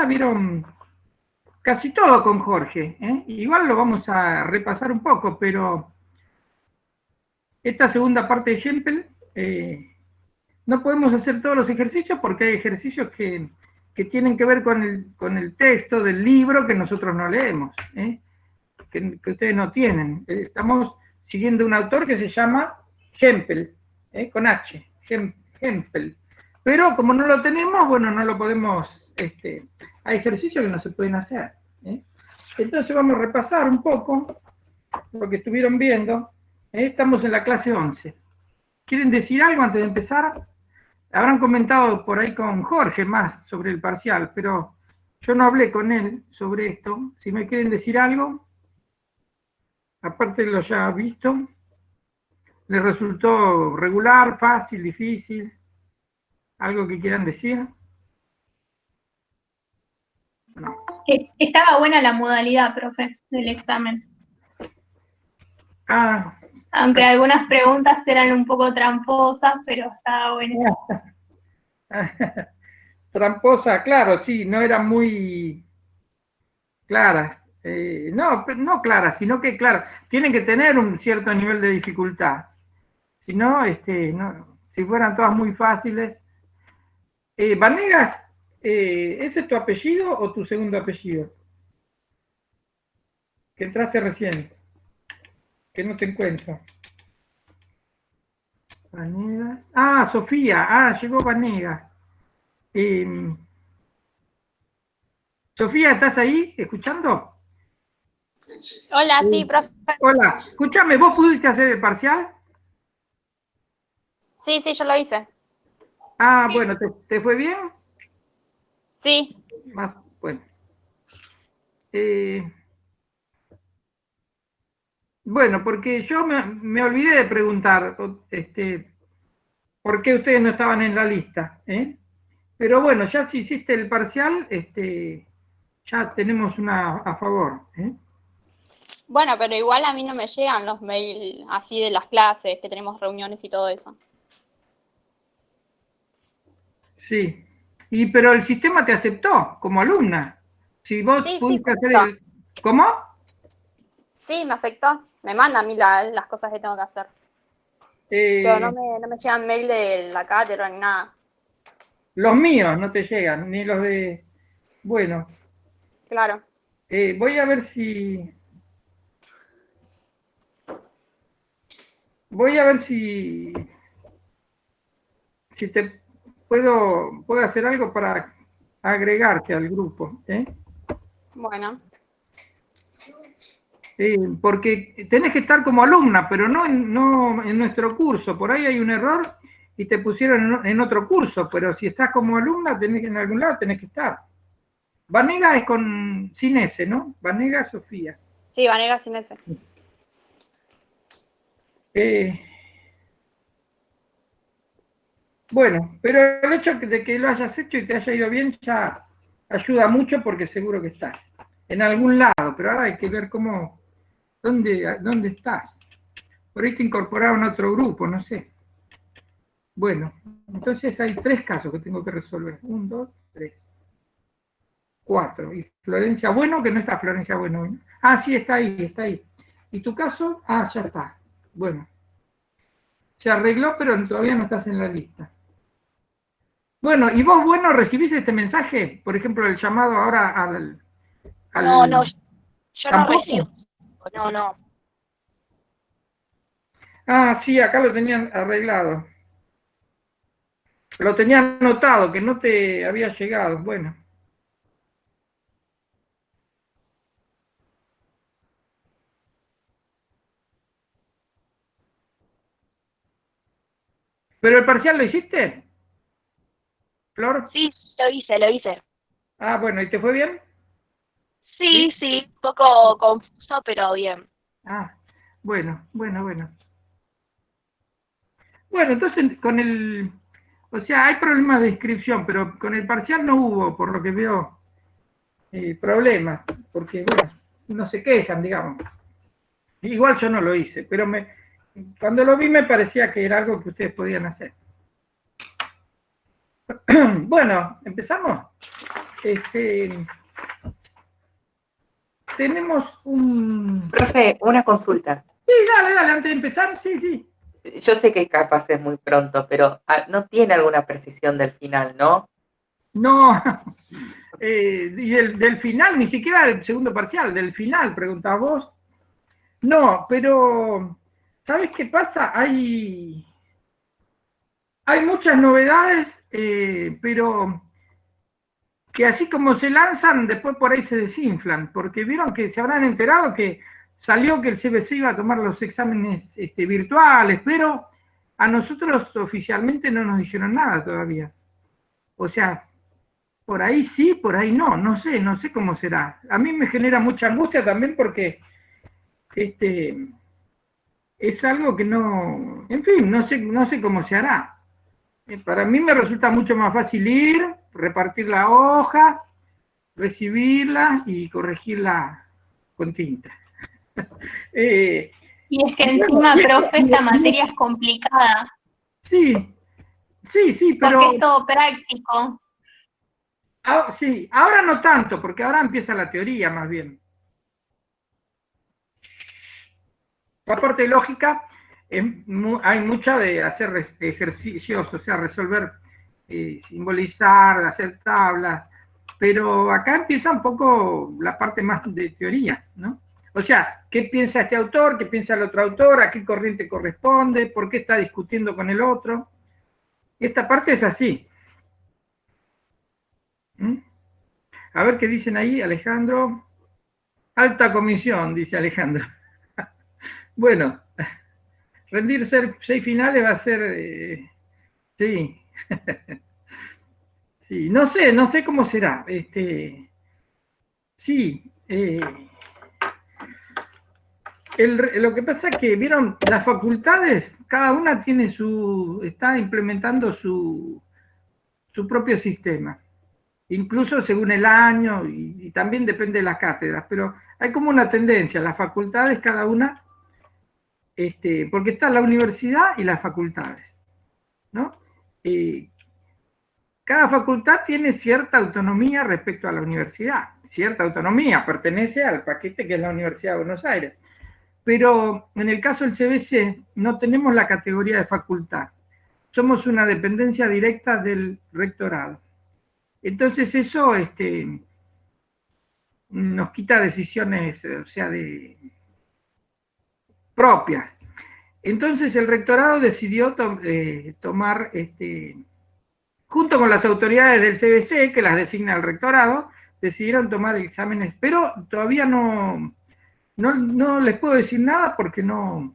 mañana vieron casi todo con Jorge, ¿eh? Igual lo vamos a repasar un poco, pero esta segunda parte de Hempel, no podemos hacer todos los ejercicios porque hay ejercicios que tienen que ver con el texto del libro que nosotros no leemos, ¿eh? Que ustedes no tienen. Estamos siguiendo un autor que se llama Hempel, con H, Hempel. Pero como no lo tenemos, bueno, no lo podemos, hay ejercicios que no se pueden hacer. Entonces vamos a repasar un poco lo que estuvieron viendo. Estamos en la clase 11. ¿Quieren decir algo antes de empezar? Habrán comentado por ahí con Jorge más sobre el parcial, pero yo no hablé con él sobre esto. Si me quieren decir algo, aparte de lo ya visto, ¿les resultó regular, fácil, difícil? ¿Algo que quieran decir? No. Estaba buena la modalidad, profe, del examen. Ah. Aunque algunas preguntas eran un poco tramposas, pero estaba buena. Tramposa, claro, sí, no eran muy claras. No claras, sino que, claro, tienen que tener un cierto nivel de dificultad. Si no, no, si fueran todas muy fáciles. Vanegas, ¿ese es tu apellido o tu segundo apellido? Que entraste recién. Que no te encuentro. Vanegas. Ah, Sofía. Ah, llegó Vanegas. Sofía, ¿estás ahí escuchando? Hola, sí, profe. Hola, escúchame, ¿vos pudiste hacer el parcial? Sí, yo lo hice. Ah, bueno, ¿te fue bien? Sí. Más, bueno. Bueno, porque yo me olvidé de preguntar por qué ustedes no estaban en la lista, ¿eh? Pero bueno, ya si hiciste el parcial, ya tenemos una a favor, ¿eh? Bueno, pero igual a mí no me llegan los mails así de las clases, que tenemos reuniones y todo eso. Sí. Pero el sistema te aceptó como alumna. Si vos pudiste hacer el... ¿Cómo? Sí, me afectó. Me manda a mí las cosas que tengo que hacer. Pero no me llegan mail de la cátedra ni nada. Los míos no te llegan, ni los de... Bueno. Claro. Voy a ver si... Voy a ver si te puedo hacer algo para agregarte al grupo, ¿eh? Bueno. Porque tenés que estar como alumna, pero no en nuestro curso. Por ahí hay un error y te pusieron en otro curso, pero si estás como alumna, en algún lado tenés que estar. Vanega es sin S, ¿no? Vanega Sofía. Sí, Vanega sin S. Bueno, pero el hecho de que lo hayas hecho y te haya ido bien ya ayuda mucho porque seguro que estás en algún lado, pero ahora hay que ver dónde estás. Por ahí te incorporaron a otro grupo, no sé. Bueno, entonces hay 3 casos que tengo que resolver. 1, 2, 3, 4. Y Florencia Bueno, que no está Florencia Bueno. Ah, sí, está ahí. ¿Y tu caso? Ah, ya está. Bueno. Se arregló, pero todavía no estás en la lista. Bueno, ¿y vos, Bueno, recibís este mensaje? Por ejemplo, el llamado ahora al No, yo ¿tampoco? no recibo. No. Ah, sí, acá lo tenían arreglado. Lo tenían anotado, que no te había llegado. Bueno. ¿Pero el parcial lo hiciste, Flor? Sí, lo hice. Ah, bueno, ¿y te fue bien? Sí, un poco confuso, pero bien. Ah, bueno. Bueno, entonces o sea, hay problemas de inscripción, pero con el parcial no hubo, por lo que veo, problemas, porque, bueno, no se quejan, digamos. Igual yo no lo hice, pero cuando lo vi me parecía que era algo que ustedes podían hacer. Bueno, ¿empezamos? tenemos un... Profe, una consulta. Sí, dale, antes de empezar, sí. Yo sé que capaz es muy pronto, pero no tiene alguna precisión del final, ¿no? No, y del final, ni siquiera del segundo parcial, del final, preguntabas vos. No, pero, ¿sabes qué pasa? Hay muchas novedades, pero que así como se lanzan, después por ahí se desinflan, porque vieron que se habrán enterado que salió que el CBC iba a tomar los exámenes virtuales, pero a nosotros oficialmente no nos dijeron nada todavía. O sea, por ahí sí, por ahí no sé cómo será. A mí me genera mucha angustia también porque es algo que no, en fin, no sé cómo se hará. Para mí me resulta mucho más fácil ir, repartir la hoja, recibirla y corregirla con tinta. Y es que encima, profe, esta materia es complicada. Sí, pero... Porque es todo práctico. Sí, ahora no tanto, porque ahora empieza la teoría más bien. La parte lógica, hay mucha de hacer ejercicios, o sea, resolver, simbolizar, hacer tablas, pero acá empieza un poco la parte más de teoría, ¿no? O sea, ¿qué piensa este autor? ¿Qué piensa el otro autor? ¿A qué corriente corresponde? ¿Por qué está discutiendo con el otro? Esta parte es así. A ver qué dicen ahí, Alejandro. Alta comisión, dice Alejandro. Bueno, rendir 6 finales va a ser... sí. Sí, no sé cómo será. Sí. Lo que pasa es que, vieron, las facultades, cada una tiene está implementando su propio sistema. Incluso según el año, y también depende de las cátedras, pero hay como una tendencia, las facultades cada una, porque está la universidad y las facultades, ¿no? Cada facultad tiene cierta autonomía respecto a la universidad, cierta autonomía, pertenece al paquete que es la Universidad de Buenos Aires. Pero en el caso del CBC no tenemos la categoría de facultad, somos una dependencia directa del rectorado. Entonces eso nos quita decisiones, o sea, propias. Entonces el rectorado decidió tomar, junto con las autoridades del CBC, que las designa el rectorado, decidieron tomar exámenes, pero todavía no les puedo decir nada porque no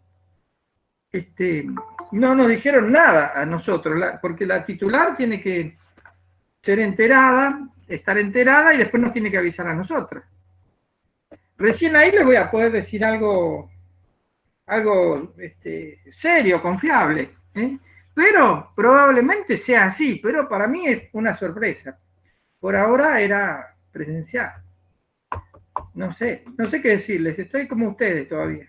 nos dijeron nada a nosotros, porque la titular tiene que ser enterada, estar enterada y después nos tiene que avisar a nosotros. Recién ahí les voy a poder decir algo serio, confiable, pero probablemente sea así, pero para mí es una sorpresa. Por ahora era presencial. No sé qué decirles, estoy como ustedes todavía.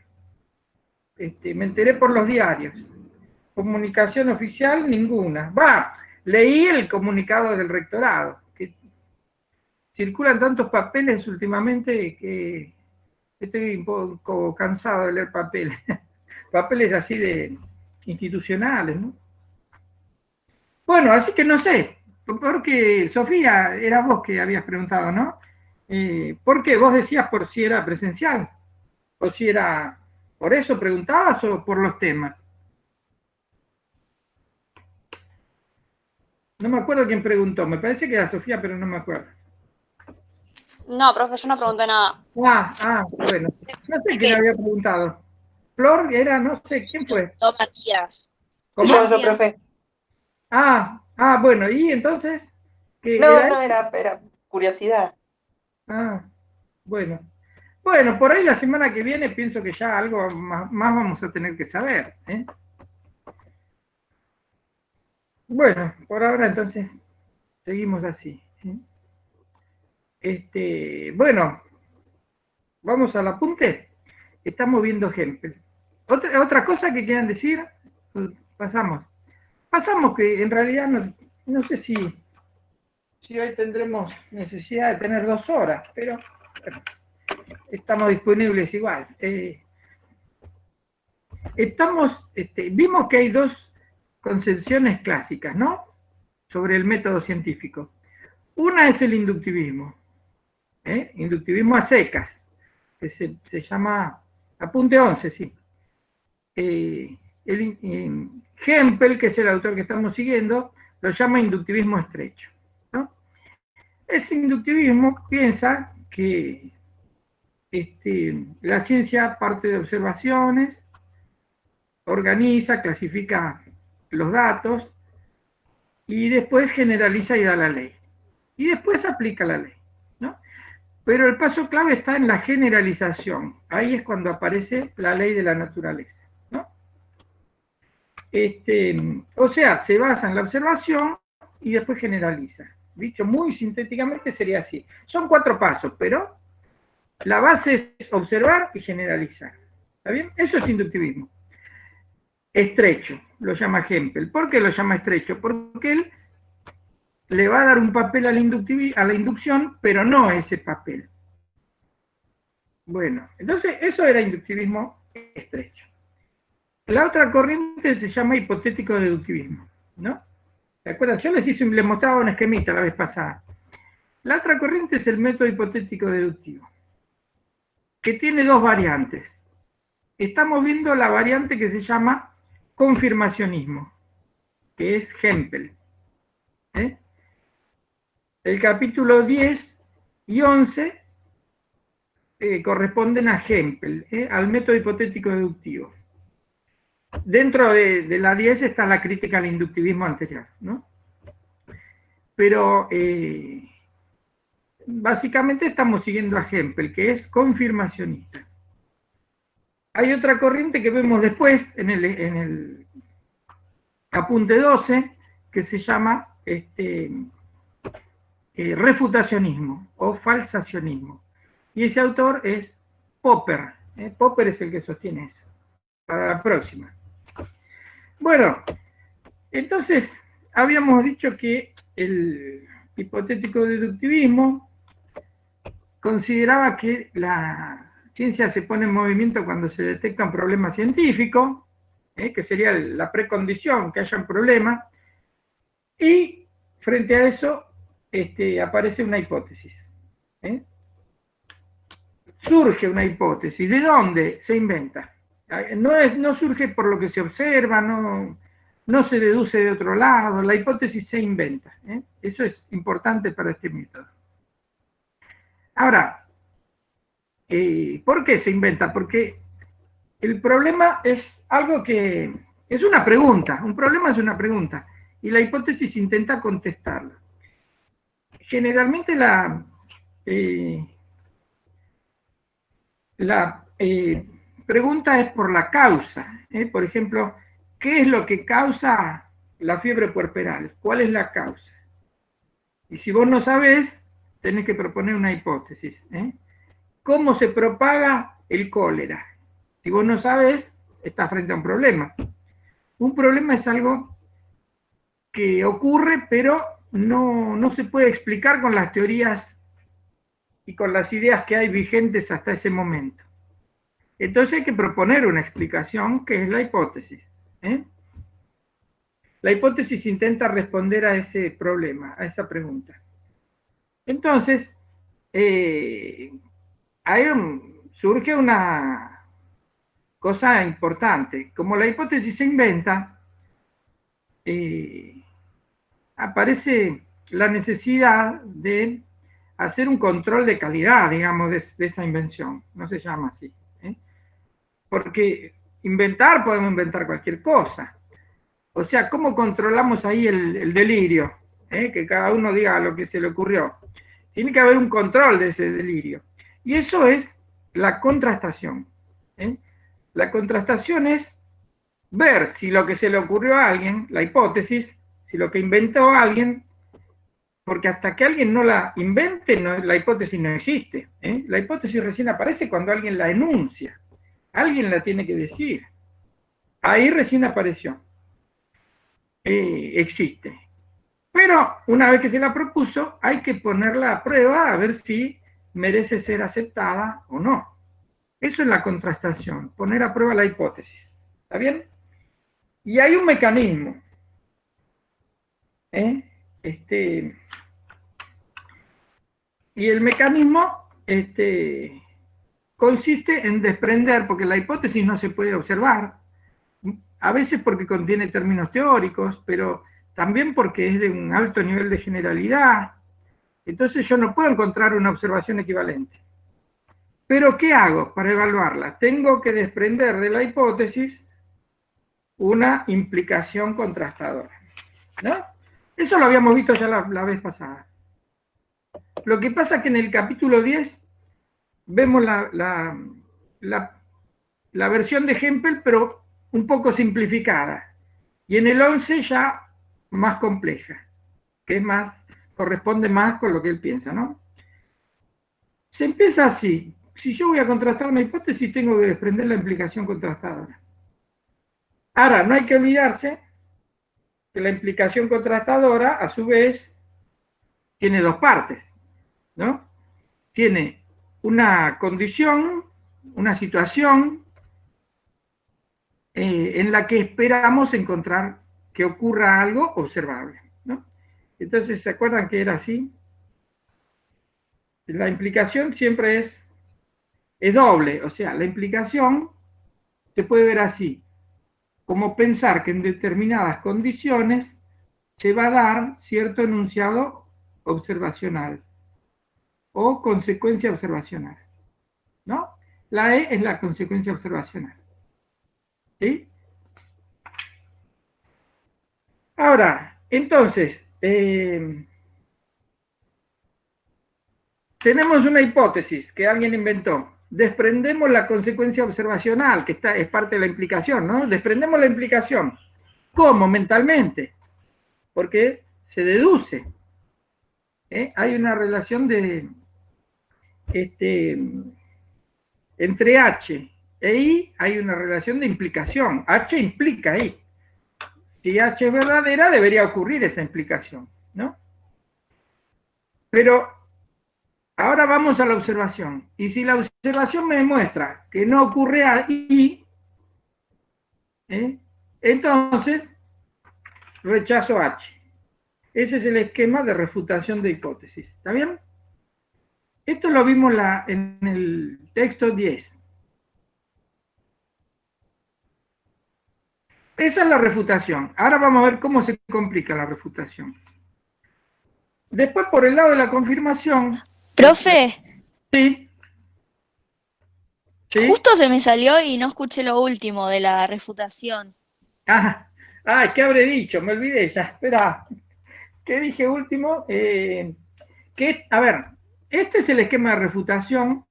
Me enteré por los diarios. Comunicación oficial, ninguna. Leí el comunicado del rectorado, que circulan tantos papeles últimamente que estoy un poco cansado de leer papeles. Papeles así de institucionales, ¿no? Bueno, así que no sé, porque Sofía, era vos que habías preguntado, ¿no? ¿Por qué? Vos decías por si era presencial, o si era, ¿por eso preguntabas o por los temas? No me acuerdo quién preguntó, me parece que era Sofía, pero no me acuerdo. No, profe, yo no pregunté nada. Bueno, no sé quién había preguntado. Flor era, no sé, ¿quién fue? No, Matías. ¿Cómo? Yo, profe. Bueno, ¿y entonces? No, era curiosidad. Bueno. Bueno, por ahí la semana que viene pienso que ya algo más vamos a tener que saber, ¿eh? Bueno, por ahora entonces seguimos así. Bueno, vamos al apunte. Estamos viendo ejemplos. Otra cosa que quieran decir, pasamos que en realidad no sé si si hoy tendremos necesidad de tener 2 horas, pero bueno, estamos disponibles igual. Vimos que hay 2 concepciones clásicas, ¿no? Sobre el método científico. Una es el inductivismo, inductivismo a secas, que se llama, apunte 11, sí. Hempel, que es el autor que estamos siguiendo, lo llama inductivismo estrecho, ¿no? Ese inductivismo piensa que la ciencia parte de observaciones, organiza, clasifica los datos y después generaliza y da la ley. Y después aplica la ley, ¿no? Pero el paso clave está en la generalización. Ahí es cuando aparece la ley de la naturaleza, ¿no? O sea, se basa en la observación y después generaliza. Dicho muy sintéticamente sería así. Son 4 pasos, pero la base es observar y generalizar. ¿Está bien? Eso es inductivismo. Estrecho, lo llama Hempel. ¿Por qué lo llama estrecho? Porque él le va a dar un papel a la inducción, pero no ese papel. Bueno, entonces eso era inductivismo estrecho. La otra corriente se llama hipotético deductivismo, ¿no? ¿Se acuerdan? Yo les mostraba un esquemita la vez pasada. La otra corriente es el método hipotético deductivo, que tiene 2 variantes. Estamos viendo la variante que se llama confirmacionismo, que es Hempel. El capítulo 10 y 11 corresponden a Hempel, al método hipotético deductivo. Dentro de la 10 está la crítica al inductivismo anterior, ¿no? Pero básicamente estamos siguiendo a Hempel, que es confirmacionista. Hay otra corriente que vemos después en el apunte 12, que se llama refutacionismo o falsacionismo. Y ese autor es Popper. Popper es el que sostiene eso. Para la próxima. Bueno, entonces habíamos dicho que el hipotético deductivismo consideraba que la ciencia se pone en movimiento cuando se detecta un problema científico, que sería la precondición que haya un problema, y frente a eso aparece una hipótesis. Surge una hipótesis. ¿De dónde? Se inventa. No surge por lo que se observa, no se deduce de otro lado, la hipótesis se inventa. Eso es importante para este método. Ahora, ¿por qué se inventa? Porque el problema es algo que es una pregunta, un problema es una pregunta, y la hipótesis intenta contestarla. Generalmente la pregunta es por la causa. Por ejemplo, ¿qué es lo que causa la fiebre puerperal? ¿Cuál es la causa? Y si vos no sabés, tenés que proponer una hipótesis. ¿Cómo se propaga el cólera? Si vos no sabés, estás frente a un problema. Un problema es algo que ocurre, pero no se puede explicar con las teorías y con las ideas que hay vigentes hasta ese momento. Entonces hay que proponer una explicación, que es la hipótesis. La hipótesis intenta responder a ese problema, a esa pregunta. Entonces, ahí surge una cosa importante. Como la hipótesis se inventa, aparece la necesidad de hacer un control de calidad, digamos, de esa invención. No se llama así. Porque podemos inventar cualquier cosa. O sea, ¿cómo controlamos ahí el delirio? Que cada uno diga lo que se le ocurrió. Tiene que haber un control de ese delirio. Y eso es la contrastación. La contrastación es ver si lo que se le ocurrió a alguien, la hipótesis, si lo que inventó alguien, porque hasta que alguien no la invente, la hipótesis no existe. La hipótesis recién aparece cuando alguien la enuncia. Alguien la tiene que decir. Ahí recién apareció. Existe. Pero una vez que se la propuso, hay que ponerla a prueba a ver si merece ser aceptada o no. Eso es la contrastación, poner a prueba la hipótesis. ¿Está bien? Y hay un mecanismo. Y el mecanismo consiste en desprender, porque la hipótesis no se puede observar, a veces porque contiene términos teóricos, pero también porque es de un alto nivel de generalidad. Entonces yo no puedo encontrar una observación equivalente. Pero ¿qué hago para evaluarla? Tengo que desprender de la hipótesis una implicación contrastadora, ¿no? Eso lo habíamos visto ya la vez pasada. Lo que pasa es que en el capítulo 10 vemos la versión de Hempel, pero un poco simplificada. Y en el 11 ya más compleja, que es más, corresponde más con lo que él piensa, ¿no? Se empieza así. Si yo voy a contrastar una hipótesis, tengo que desprender la implicación contrastadora. Ahora, no hay que olvidarse que la implicación contrastadora, a su vez, tiene dos partes, ¿no? Tiene una condición, una situación en la que esperamos encontrar que ocurra algo observable, ¿no? Entonces, ¿se acuerdan que era así? La implicación siempre es doble, o sea, la implicación se puede ver así, como pensar que en determinadas condiciones se va a dar cierto enunciado observacional o consecuencia observacional, ¿no? La E es la consecuencia observacional. ¿Sí? Ahora, entonces, tenemos una hipótesis que alguien inventó. Desprendemos la consecuencia observacional, que es parte de la implicación, ¿no? Desprendemos la implicación. ¿Cómo? Mentalmente. Porque se deduce. Hay una relación de entre H e I, hay una relación de implicación. H implica I. Si H es verdadera, debería ocurrir esa implicación, ¿no? Pero ahora vamos a la observación. Y si la observación me demuestra que no ocurre I, entonces rechazo H. Ese es el esquema de refutación de hipótesis. ¿Está bien? Esto lo vimos en el texto 10. Esa es la refutación. Ahora vamos a ver cómo se complica la refutación. Después, por el lado de la confirmación... Profe. Sí. ¿Sí? Justo se me salió y no escuché lo último de la refutación. ¿Qué habré dicho? Me olvidé ya. Espera. ¿Qué dije último? A ver, este es el esquema de refutación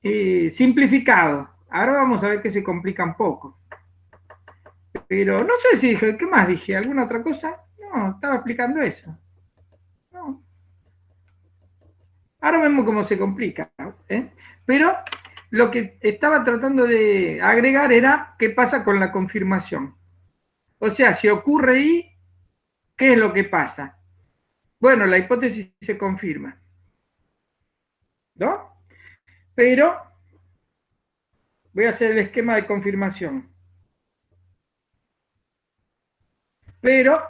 simplificado. Ahora vamos a ver que se complica un poco. Pero no sé si dije, ¿qué más dije? ¿Alguna otra cosa? No, estaba explicando eso. No. Ahora vemos cómo se complica, Pero lo que estaba tratando de agregar era qué pasa con la confirmación. O sea, si ocurre I, ¿qué es lo que pasa? Bueno, la hipótesis se confirma, ¿no? Pero voy a hacer el esquema de confirmación. Pero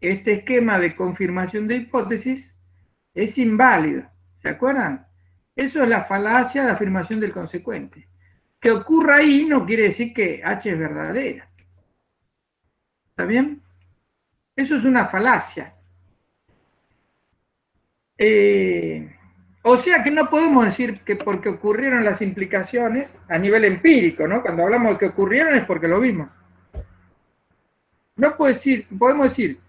este esquema de confirmación de hipótesis es inválido. ¿Se acuerdan? Eso es la falacia de afirmación del consecuente. Que ocurra ahí no quiere decir que H es verdadera. ¿Está bien? Eso es una falacia. O sea que no podemos decir que porque ocurrieron las implicaciones a nivel empírico, ¿no? Cuando hablamos de que ocurrieron es porque lo vimos. No podemos decir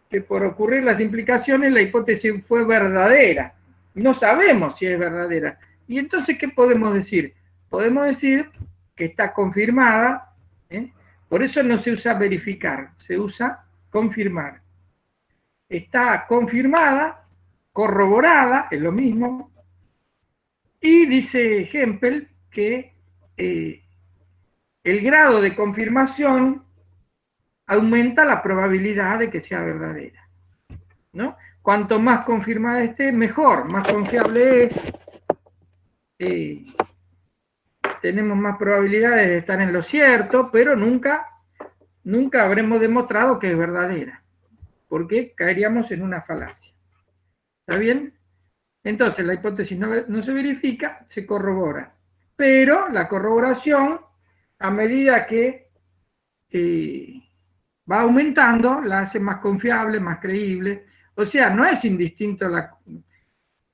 que por ocurrir las implicaciones la hipótesis fue verdadera. No sabemos si es verdadera. Y entonces, ¿qué podemos decir? Podemos decir que está confirmada, por eso no se usa verificar, se usa confirmar. Está confirmada, corroborada, es lo mismo, y dice Hempel que el grado de confirmación aumenta la probabilidad de que sea verdadera. ¿no? Cuanto más confirmada esté, mejor, más confiable es. Tenemos más probabilidades de estar en lo cierto, pero nunca habremos demostrado que es verdadera, porque caeríamos en una falacia. ¿Está bien? Entonces la hipótesis no se verifica, se corrobora. Pero la corroboración, a medida que va aumentando, la hace más confiable, más creíble. O sea, no es indistinto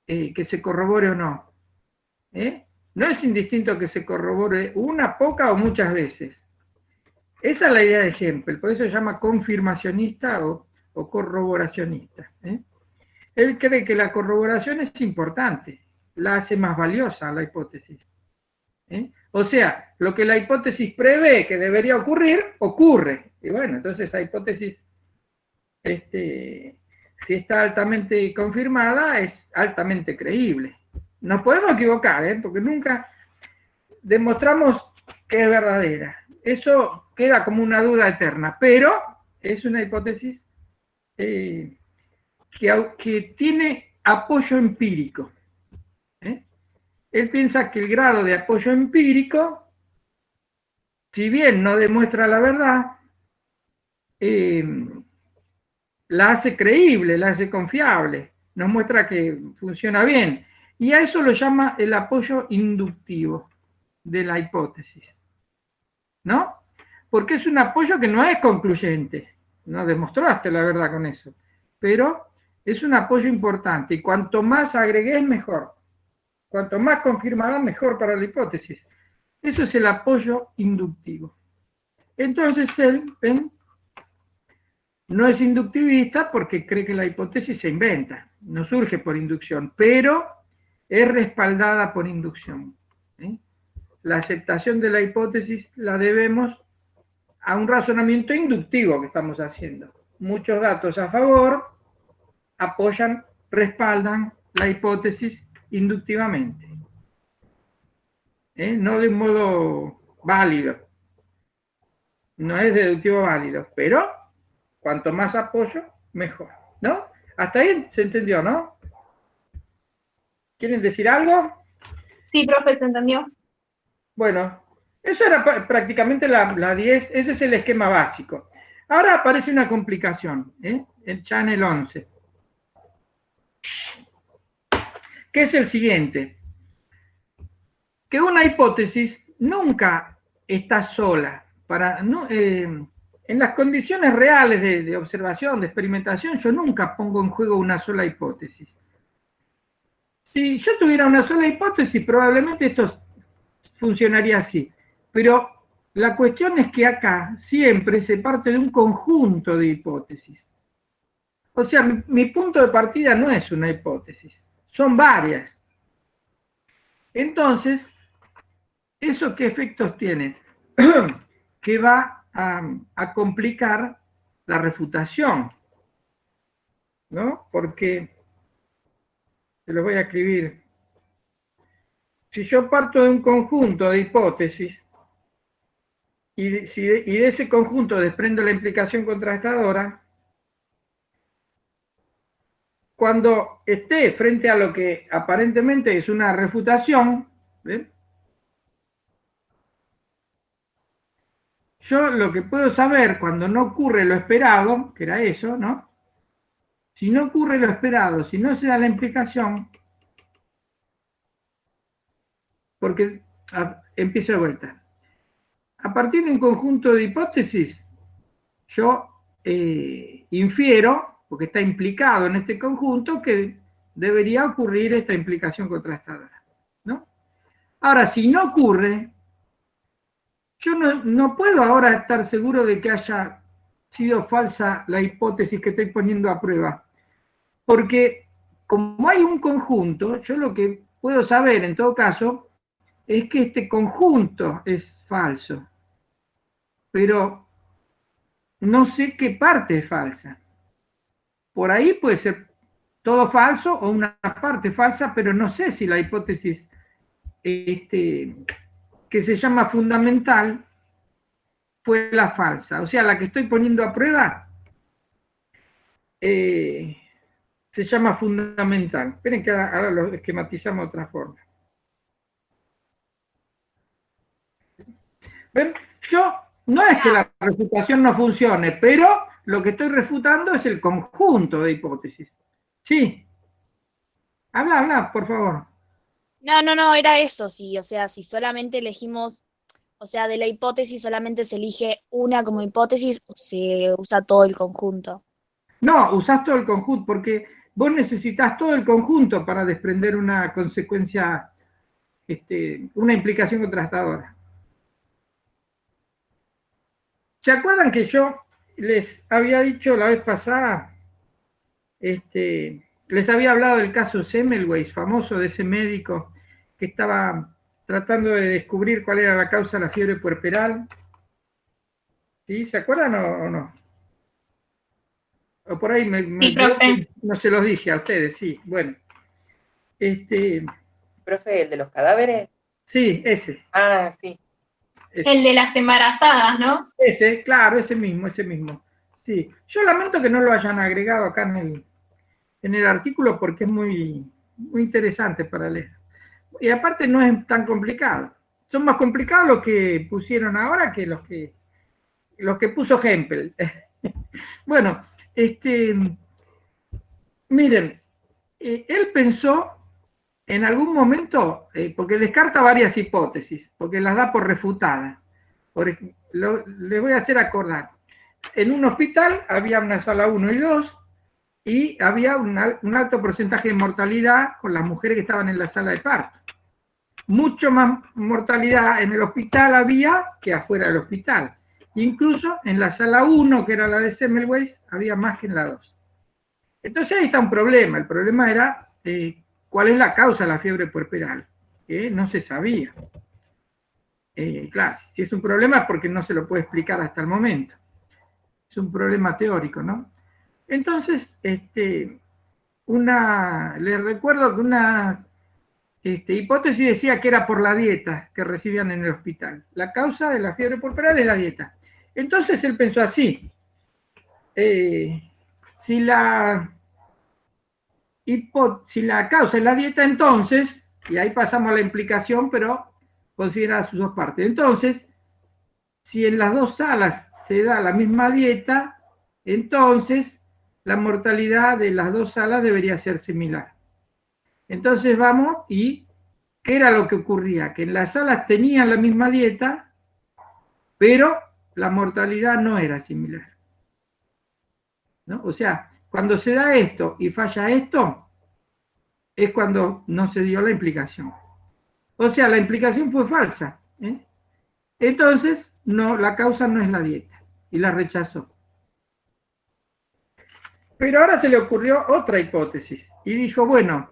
que se corrobore o no. No es indistinto que se corrobore una, poca o muchas veces. Esa es la idea de Hempel, por eso se llama confirmacionista o corroboracionista. Él cree que la corroboración es importante, la hace más valiosa la hipótesis. O sea, lo que la hipótesis prevé que debería ocurrir, ocurre. Y bueno, entonces esa hipótesis, si está altamente confirmada, es altamente creíble. Nos podemos equivocar, porque nunca demostramos que es verdadera. Eso queda como una duda eterna, pero es una hipótesis que tiene apoyo empírico. Él piensa que el grado de apoyo empírico, si bien no demuestra la verdad, la hace creíble, la hace confiable, nos muestra que funciona bien. Y a eso lo llama el apoyo inductivo de la hipótesis. ¿No? Porque es un apoyo que no es concluyente. No demostraste la verdad con eso. Pero es un apoyo importante. Y cuanto más agregues, mejor. Cuanto más confirmada, mejor para la hipótesis. Eso es el apoyo inductivo. Entonces él, ¿ven?, no es inductivista porque cree que la hipótesis se inventa. No surge por inducción, pero es respaldada por inducción. La aceptación de la hipótesis la debemos a un razonamiento inductivo que estamos haciendo. Muchos datos a favor apoyan, respaldan la hipótesis inductivamente. No de un modo válido. No es deductivo válido, pero cuanto más apoyo, mejor. ¿No? Hasta ahí se entendió, ¿no? ¿Quieren decir algo? Sí, profe, se entendió. Bueno, eso era prácticamente la 10, ese es el esquema básico. Ahora aparece una complicación, ya en el 11, que es el siguiente, que una hipótesis nunca está sola. En las condiciones reales de observación, de experimentación, yo nunca pongo en juego una sola hipótesis. Si yo tuviera una sola hipótesis, probablemente esto funcionaría así. Pero la cuestión es que acá siempre se parte de un conjunto de hipótesis. O sea, mi punto de partida no es una hipótesis, son varias. Entonces, ¿eso qué efectos tiene? Que va a complicar la refutación, ¿no? Porque, se lo voy a escribir, si yo parto de un conjunto de hipótesis, y de ese conjunto desprendo la implicación contrastadora, cuando esté frente a lo que aparentemente es una refutación, ¿ven?, yo lo que puedo saber cuando no ocurre lo esperado, que era eso, ¿no? Si no ocurre lo esperado, si no se da la implicación, porque empiezo de vuelta. A partir de un conjunto de hipótesis, yo infiero, porque está implicado en este conjunto, que debería ocurrir esta implicación contrastadora, ¿no? Ahora, si no ocurre, yo no puedo ahora estar seguro de que haya sido falsa la hipótesis que estoy poniendo a prueba, porque como hay un conjunto, yo lo que puedo saber en todo caso es que este conjunto es falso, pero no sé qué parte es falsa. Por ahí puede ser todo falso o una parte falsa, pero no sé si la hipótesis que se llama fundamental fue la falsa. O sea, la que estoy poniendo a prueba se llama fundamental. Esperen que ahora lo esquematizamos de otra forma. ¿Ven? Yo, no es que la refutación no funcione, pero lo que estoy refutando es el conjunto de hipótesis. Sí. Habla, por favor. No, era eso, sí, o sea, si solamente elegimos, o sea, de la hipótesis solamente se elige una como hipótesis o se usa todo el conjunto. No, usás todo el conjunto, porque vos necesitas todo el conjunto para desprender una consecuencia, una implicación contrastadora. ¿Se acuerdan que yo les había dicho la vez pasada, les había hablado del caso Semmelweis, famoso, de ese médico que estaba tratando de descubrir cuál era la causa de la fiebre puerperal? ¿Sí? ¿Se acuerdan o no? O por ahí Sí, profe. no se los dije a ustedes, sí, bueno. Profe, ¿el de los cadáveres? Sí, ese. Ah, sí. El de las embarazadas, ¿no? Ese, claro, ese mismo. Sí. Yo lamento que no lo hayan agregado acá en el artículo porque es muy, muy interesante para leer. Y aparte no es tan complicado. Son más complicados los que pusieron ahora que los que puso Hempel. Bueno, miren, él pensó en algún momento, porque descarta varias hipótesis, porque las da por refutadas. Les voy a hacer acordar. En un hospital había una sala 1 y 2 y había un alto porcentaje de mortalidad con las mujeres que estaban en la sala de parto. Mucho más mortalidad en el hospital había que afuera del hospital. Incluso en la sala 1, que era la de Semmelweis, había más que en la 2. Entonces ahí está un problema. El problema era cuál es la causa de la fiebre puerperal, que no se sabía. Claro, si es un problema es porque no se lo puede explicar hasta el momento. Es un problema teórico, ¿no? Entonces, les recuerdo que una hipótesis decía que era por la dieta que recibían en el hospital. La causa de la fiebre puerperal es la dieta. Entonces él pensó así, si la causa es la dieta, entonces, y ahí pasamos a la implicación, pero considera sus dos partes. Entonces, si en las dos salas se da la misma dieta, entonces la mortalidad de las dos salas debería ser similar. Entonces vamos y ¿qué era lo que ocurría? Que en las salas tenían la misma dieta, pero la mortalidad no era similar. ¿No? O sea, cuando se da esto y falla esto, es cuando no se dio la implicación. O sea, la implicación fue falsa. Entonces, no, la causa no es la dieta. Y la rechazó. Pero ahora se le ocurrió otra hipótesis. Y dijo, bueno,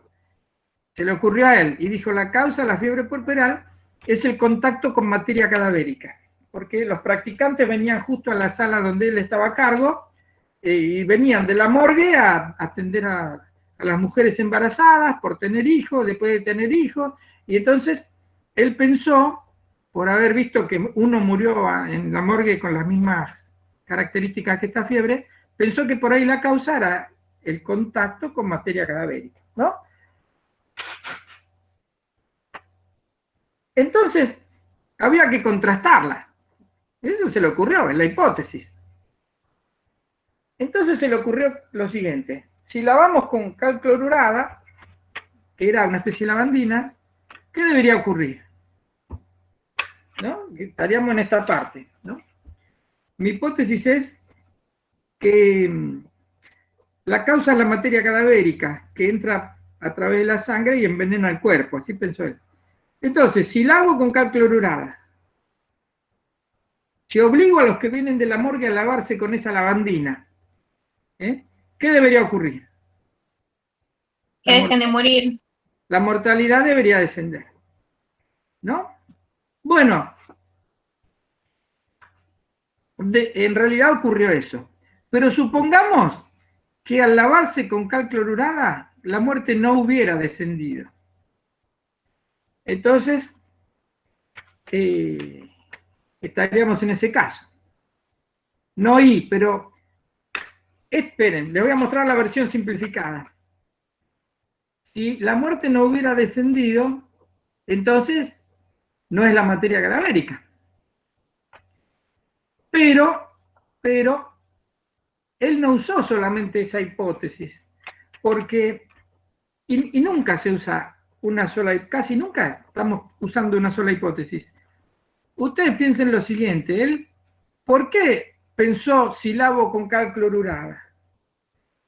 se le ocurrió a él. Y dijo, la causa de la fiebre puerperal es el contacto con materia cadavérica. Porque los practicantes venían justo a la sala donde él estaba a cargo, y venían de la morgue a atender a las mujeres embarazadas por tener hijos, después de tener hijos, y entonces él pensó, por haber visto que uno murió en la morgue con las mismas características que esta fiebre, pensó que por ahí la causa era el contacto con materia cadavérica, ¿no? Entonces, había que contrastarla. Eso se le ocurrió en la hipótesis. Entonces se le ocurrió lo siguiente: si lavamos con cal clorurada, que era una especie de lavandina, ¿qué debería ocurrir? ¿No? Estaríamos en esta parte, ¿no? Mi hipótesis es que la causa es la materia cadavérica, que entra a través de la sangre y envenena el cuerpo, así pensó él. Entonces, si lavo con cal clorurada, si obligo a los que vienen de la morgue a lavarse con esa lavandina, ¿qué debería ocurrir? Que dejen de morir. La mortalidad debería descender, ¿no? Bueno, en realidad ocurrió eso. Pero supongamos que al lavarse con cal clorurada, la muerte no hubiera descendido. Entonces, estaríamos en ese caso. No pero esperen, les voy a mostrar la versión simplificada. Si la muerte no hubiera descendido, entonces no es la materia cadavérica. Pero él no usó solamente esa hipótesis, porque, y nunca se usa una sola, casi nunca estamos usando una sola hipótesis. Ustedes piensen lo siguiente, él, ¿por qué pensó silabo con cal clorurada?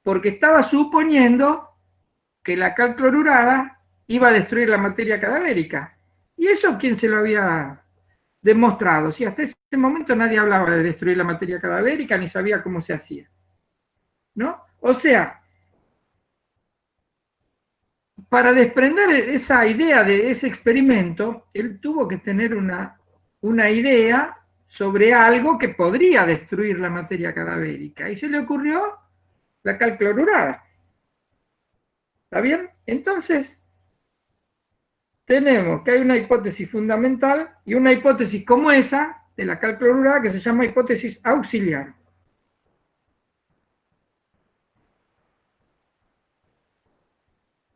Porque estaba suponiendo que la cal clorurada iba a destruir la materia cadavérica. ¿Y eso quién se lo había demostrado? Si hasta ese momento nadie hablaba de destruir la materia cadavérica, ni sabía cómo se hacía, ¿no? O sea, para desprender esa idea de ese experimento, él tuvo que tener una idea sobre algo que podría destruir la materia cadavérica. Y se le ocurrió la cal clorurada. ¿Está bien? Entonces, tenemos que hay una hipótesis fundamental y una hipótesis como esa, de la cal clorurada, que se llama hipótesis auxiliar.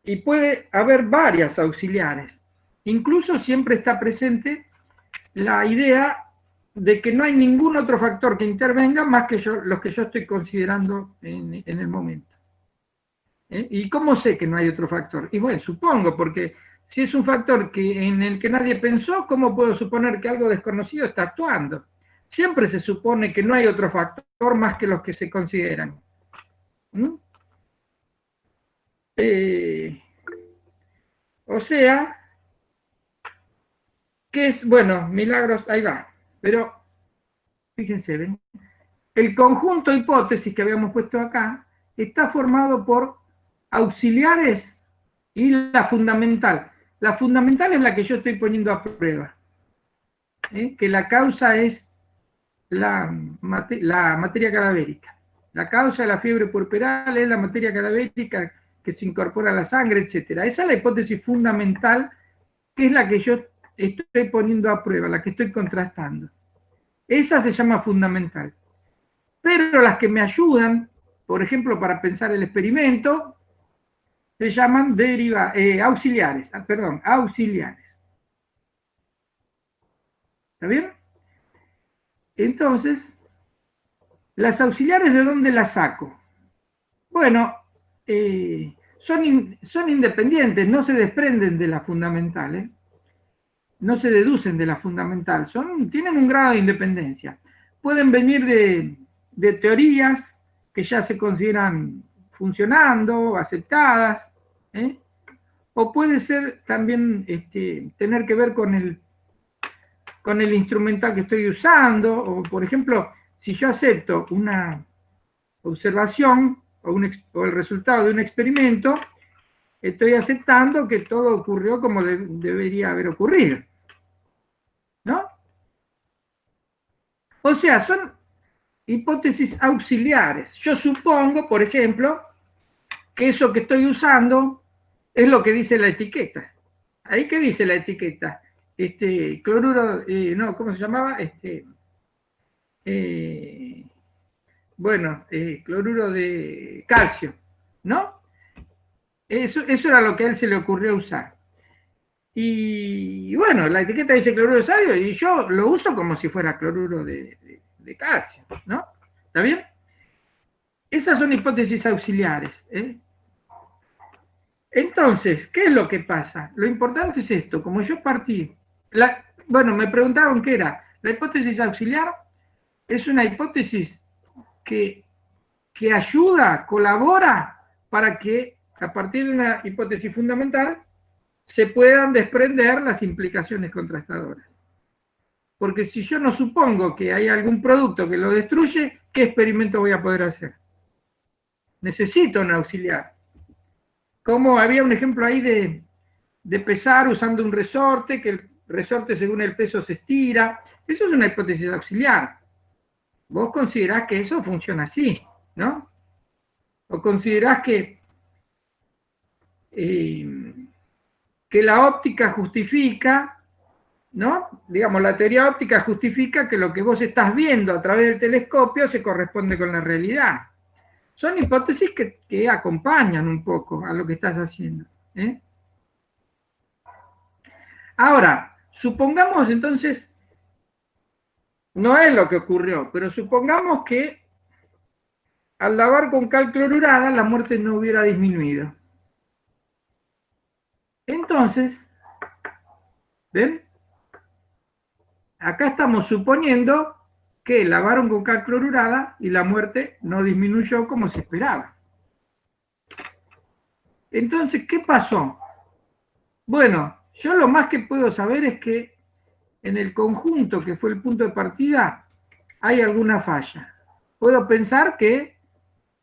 Y puede haber varias auxiliares. Incluso siempre está presente la idea de que no hay ningún otro factor que intervenga más que los que yo estoy considerando en el momento. ¿Y cómo sé que no hay otro factor? Y bueno, supongo, porque si es un factor en el que nadie pensó, ¿cómo puedo suponer que algo desconocido está actuando? Siempre se supone que no hay otro factor más que los que se consideran. O sea, que es, bueno, milagros, ahí va. Pero, fíjense, ¿ven? El conjunto hipótesis que habíamos puesto acá está formado por auxiliares y la fundamental. La fundamental es la que yo estoy poniendo a prueba. Que la causa es la materia cadavérica. La causa de la fiebre puerperal es la materia cadavérica que se incorpora a la sangre, etc. Esa es la hipótesis fundamental, que es la que yo estoy poniendo a prueba, la que estoy contrastando. Esa se llama fundamental. Pero las que me ayudan, por ejemplo, para pensar el experimento, se llaman auxiliares. Auxiliares. ¿Está bien? Entonces, ¿las auxiliares de dónde las saco? Bueno, son independientes, no se desprenden de la fundamental, no se deducen de la fundamental, tienen un grado de independencia. Pueden venir de teorías que ya se consideran funcionando, aceptadas, o puede ser también tener que ver con el instrumental que estoy usando, o por ejemplo, si yo acepto una observación o el resultado de un experimento, estoy aceptando que todo ocurrió como debería haber ocurrido, ¿no? O sea, son hipótesis auxiliares. Yo supongo, por ejemplo, que eso que estoy usando es lo que dice la etiqueta. ¿Ahí qué dice la etiqueta? Cloruro, no, ¿cómo se llamaba? Cloruro de calcio, ¿no? Eso era lo que a él se le ocurrió usar. Y bueno, la etiqueta dice cloruro de sodio y yo lo uso como si fuera cloruro de calcio, ¿no? ¿Está bien? Esas son hipótesis auxiliares. Entonces, ¿qué es lo que pasa? Lo importante es esto, como yo partí, me preguntaron qué era. La hipótesis auxiliar es una hipótesis que ayuda, colabora para que a partir de una hipótesis fundamental se puedan desprender las implicaciones contrastadoras. Porque si yo no supongo que hay algún producto que lo destruye, ¿qué experimento voy a poder hacer? Necesito un auxiliar. Como había un ejemplo ahí de pesar usando un resorte, que el resorte según el peso se estira. Eso es una hipótesis auxiliar. Vos considerás que eso funciona así, ¿no? O considerás que la óptica justifica, ¿no? Digamos, la teoría óptica justifica que lo que vos estás viendo a través del telescopio se corresponde con la realidad. Son hipótesis que acompañan un poco a lo que estás haciendo. ¿eh? Ahora, supongamos entonces, no es lo que ocurrió, pero supongamos que al lavar con cal clorurada la muerte no hubiera disminuido. Entonces, ¿ven? Acá estamos suponiendo que lavaron con cal clorurada y la muerte no disminuyó como se esperaba. Entonces, ¿qué pasó? Bueno, yo lo más que puedo saber es que en el conjunto que fue el punto de partida hay alguna falla. Puedo pensar que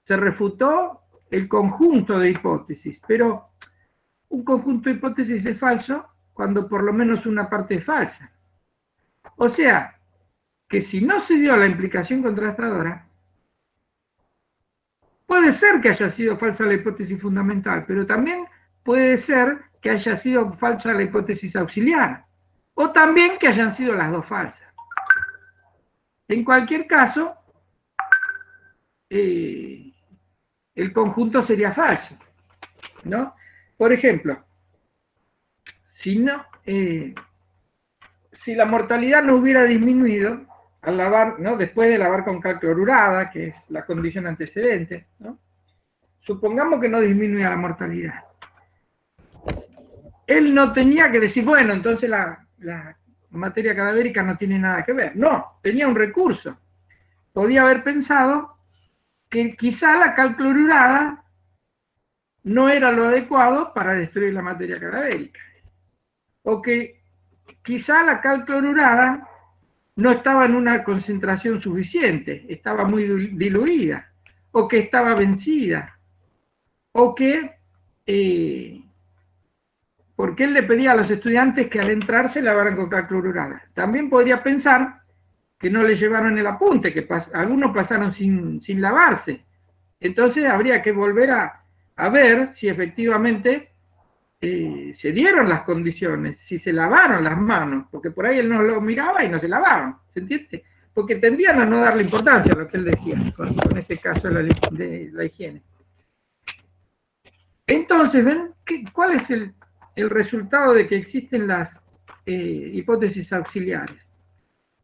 se refutó el conjunto de hipótesis, pero un conjunto de hipótesis es falso cuando por lo menos una parte es falsa. O sea, que si no se dio la implicación contrastadora, puede ser que haya sido falsa la hipótesis fundamental, pero también puede ser que haya sido falsa la hipótesis auxiliar, o también que hayan sido las dos falsas. En cualquier caso, el conjunto sería falso, ¿no? Por ejemplo, si la mortalidad no hubiera disminuido al lavar, ¿no? Después de lavar con cal clorurada, que es la condición antecedente, ¿no? Supongamos que no disminuía la mortalidad. Él no tenía que decir, bueno, entonces la materia cadavérica no tiene nada que ver. No, tenía un recurso. Podía haber pensado que quizá la cal clorurada no era lo adecuado para destruir la materia cadavérica. O que quizá la cal clorurada no estaba en una concentración suficiente, estaba muy diluida, o que estaba vencida, o que, porque él le pedía a los estudiantes que al entrar se lavaran con cal clorurada. También podría pensar que no le llevaron el apunte, que algunos pasaron sin lavarse. Entonces habría que volver a ver si efectivamente se dieron las condiciones, si se lavaron las manos, porque por ahí él no lo miraba y no se lavaban, ¿se entiende? Porque tendían a no darle importancia a lo que él decía, con este caso de la higiene. Entonces, ¿ven? ¿Cuál es el resultado de que existen las hipótesis auxiliares?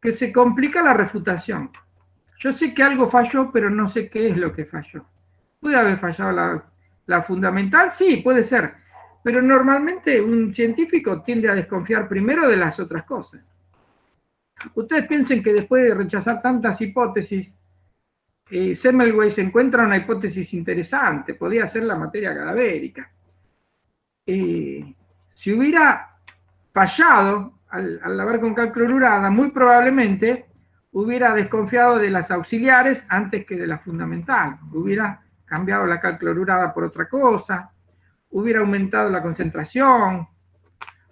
Que se complica la refutación. Yo sé que algo falló, pero no sé qué es lo que falló. ¿Puede haber fallado la fundamental? Sí, puede ser. Pero normalmente un científico tiende a desconfiar primero de las otras cosas. Ustedes piensen que después de rechazar tantas hipótesis, Semmelweis encuentra una hipótesis interesante, podría ser la materia cadavérica. Si hubiera fallado al lavar con cal clorurada, muy probablemente hubiera desconfiado de las auxiliares antes que de la fundamental. Hubiera cambiado la cal clorurada por otra cosa, hubiera aumentado la concentración,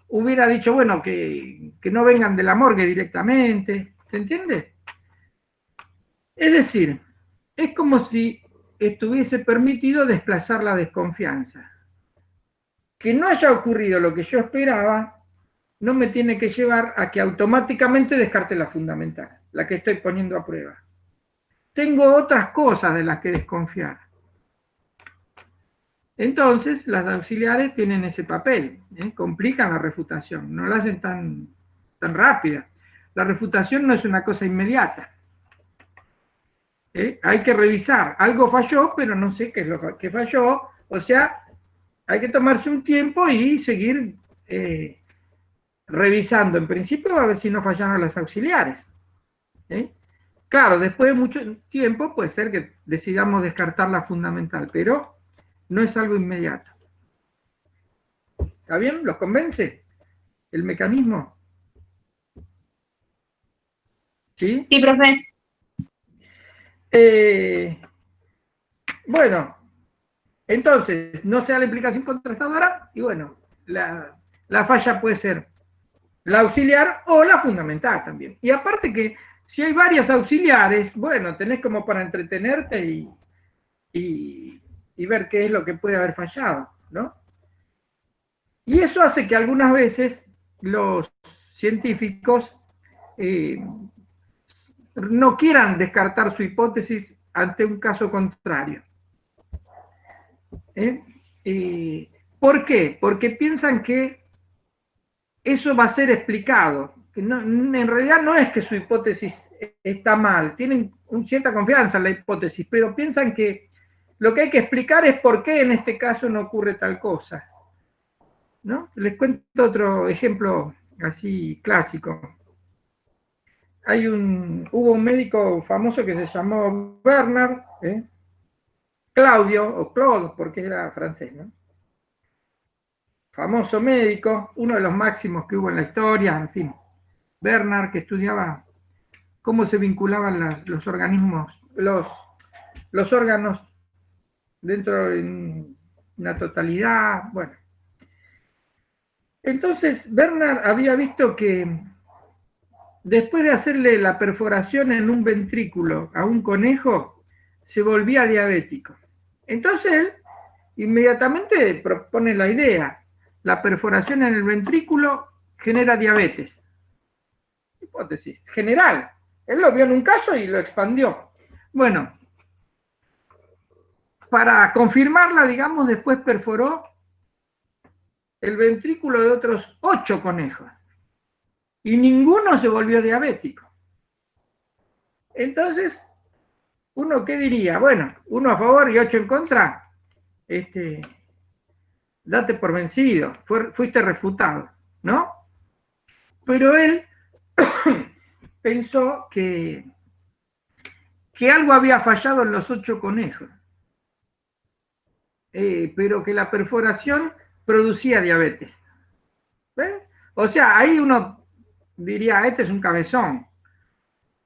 hubiera dicho, bueno, que no vengan de la morgue directamente, ¿se entiende? Es decir, es como si estuviese permitido desplazar la desconfianza. Que no haya ocurrido lo que yo esperaba, no me tiene que llevar a que automáticamente descarte la fundamental, la que estoy poniendo a prueba. Tengo otras cosas de las que desconfiar. Entonces, las auxiliares tienen ese papel, complican la refutación, no la hacen tan rápida. La refutación no es una cosa inmediata. Hay que revisar, algo falló, pero no sé qué es lo que falló, o sea, hay que tomarse un tiempo y seguir revisando. En principio, a ver si no fallaron las auxiliares. Claro, después de mucho tiempo puede ser que decidamos descartar la fundamental, pero no es algo inmediato. ¿Está bien? ¿Los convence el mecanismo? ¿Sí? Sí, profe. Bueno, entonces, no se da la implicación contrastadora, y bueno, la falla puede ser la auxiliar o la fundamental también. Y aparte que, si hay varias auxiliares, bueno, tenés como para entretenerte y ver qué es lo que puede haber fallado, ¿no? Y eso hace que algunas veces los científicos no quieran descartar su hipótesis ante un caso contrario. ¿Por qué? Porque piensan que eso va a ser explicado. Que no, en realidad no es que su hipótesis está mal, tienen cierta confianza en la hipótesis, pero piensan que lo que hay que explicar es por qué en este caso no ocurre tal cosa, ¿no? Les cuento otro ejemplo así clásico. Hubo un médico famoso que se llamó Bernard, Claudio, o Claude, porque era francés, ¿no? Famoso médico, uno de los máximos que hubo en la historia, en fin. Bernard, que estudiaba cómo se vinculaban los organismos, los órganos dentro de una totalidad, bueno. Entonces, Bernard había visto que después de hacerle la perforación en un ventrículo a un conejo, se volvía diabético. Entonces él inmediatamente propone la idea, la perforación en el ventrículo genera diabetes. Hipótesis general. Él lo vio en un caso y lo expandió. Bueno, para confirmarla, digamos, después perforó el ventrículo de otros 8 conejos. Y ninguno se volvió diabético. Entonces, ¿uno qué diría? Bueno, 1 a favor y 8 en contra. Date por vencido, fuiste refutado, ¿no? Pero él pensó que algo había fallado en los 8 conejos, pero que la perforación producía diabetes. ¿Ves? O sea, ahí uno diría, este es un cabezón.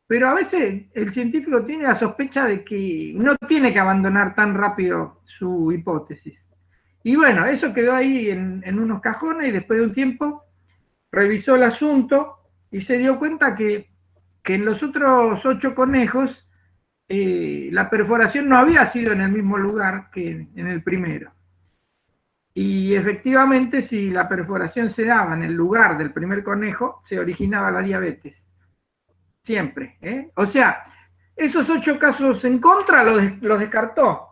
Pero a veces el científico tiene la sospecha de que no tiene que abandonar tan rápido su hipótesis. Y bueno, eso quedó ahí en unos cajones y después de un tiempo revisó el asunto y se dio cuenta que en los otros 8 conejos la perforación no había sido en el mismo lugar que en el primero. Y efectivamente, si la perforación se daba en el lugar del primer conejo, se originaba la diabetes. Siempre. O sea, esos 8 casos en contra los descartó.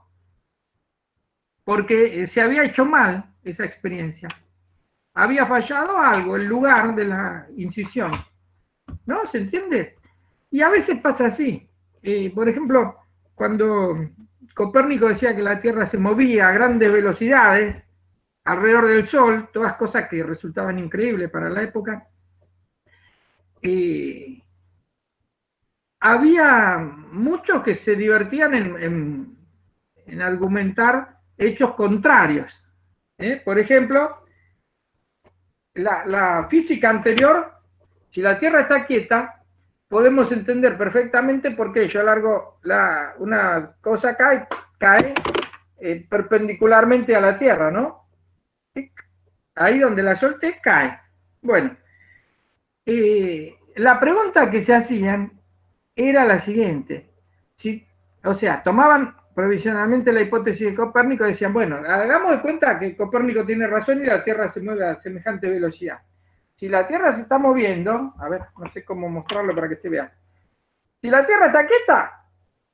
Porque se había hecho mal esa experiencia. Había fallado algo, el lugar de la incisión. ¿No? ¿Se entiende? Y a veces pasa así. Por ejemplo, cuando Copérnico decía que la Tierra se movía a grandes velocidades alrededor del Sol, todas cosas que resultaban increíbles para la época, había muchos que se divertían en argumentar hechos contrarios. Por ejemplo, la física anterior, si la Tierra está quieta, podemos entender perfectamente por qué yo largo una cosa cae perpendicularmente a la Tierra, ¿no? Ahí donde la solté, cae. Bueno, la pregunta que se hacían era la siguiente. O sea, tomaban provisionalmente la hipótesis de Copérnico y decían, bueno, hagamos de cuenta que Copérnico tiene razón y la Tierra se mueve a semejante velocidad. Si la Tierra se está moviendo, a ver, no sé cómo mostrarlo para que se vea. Si la Tierra está quieta,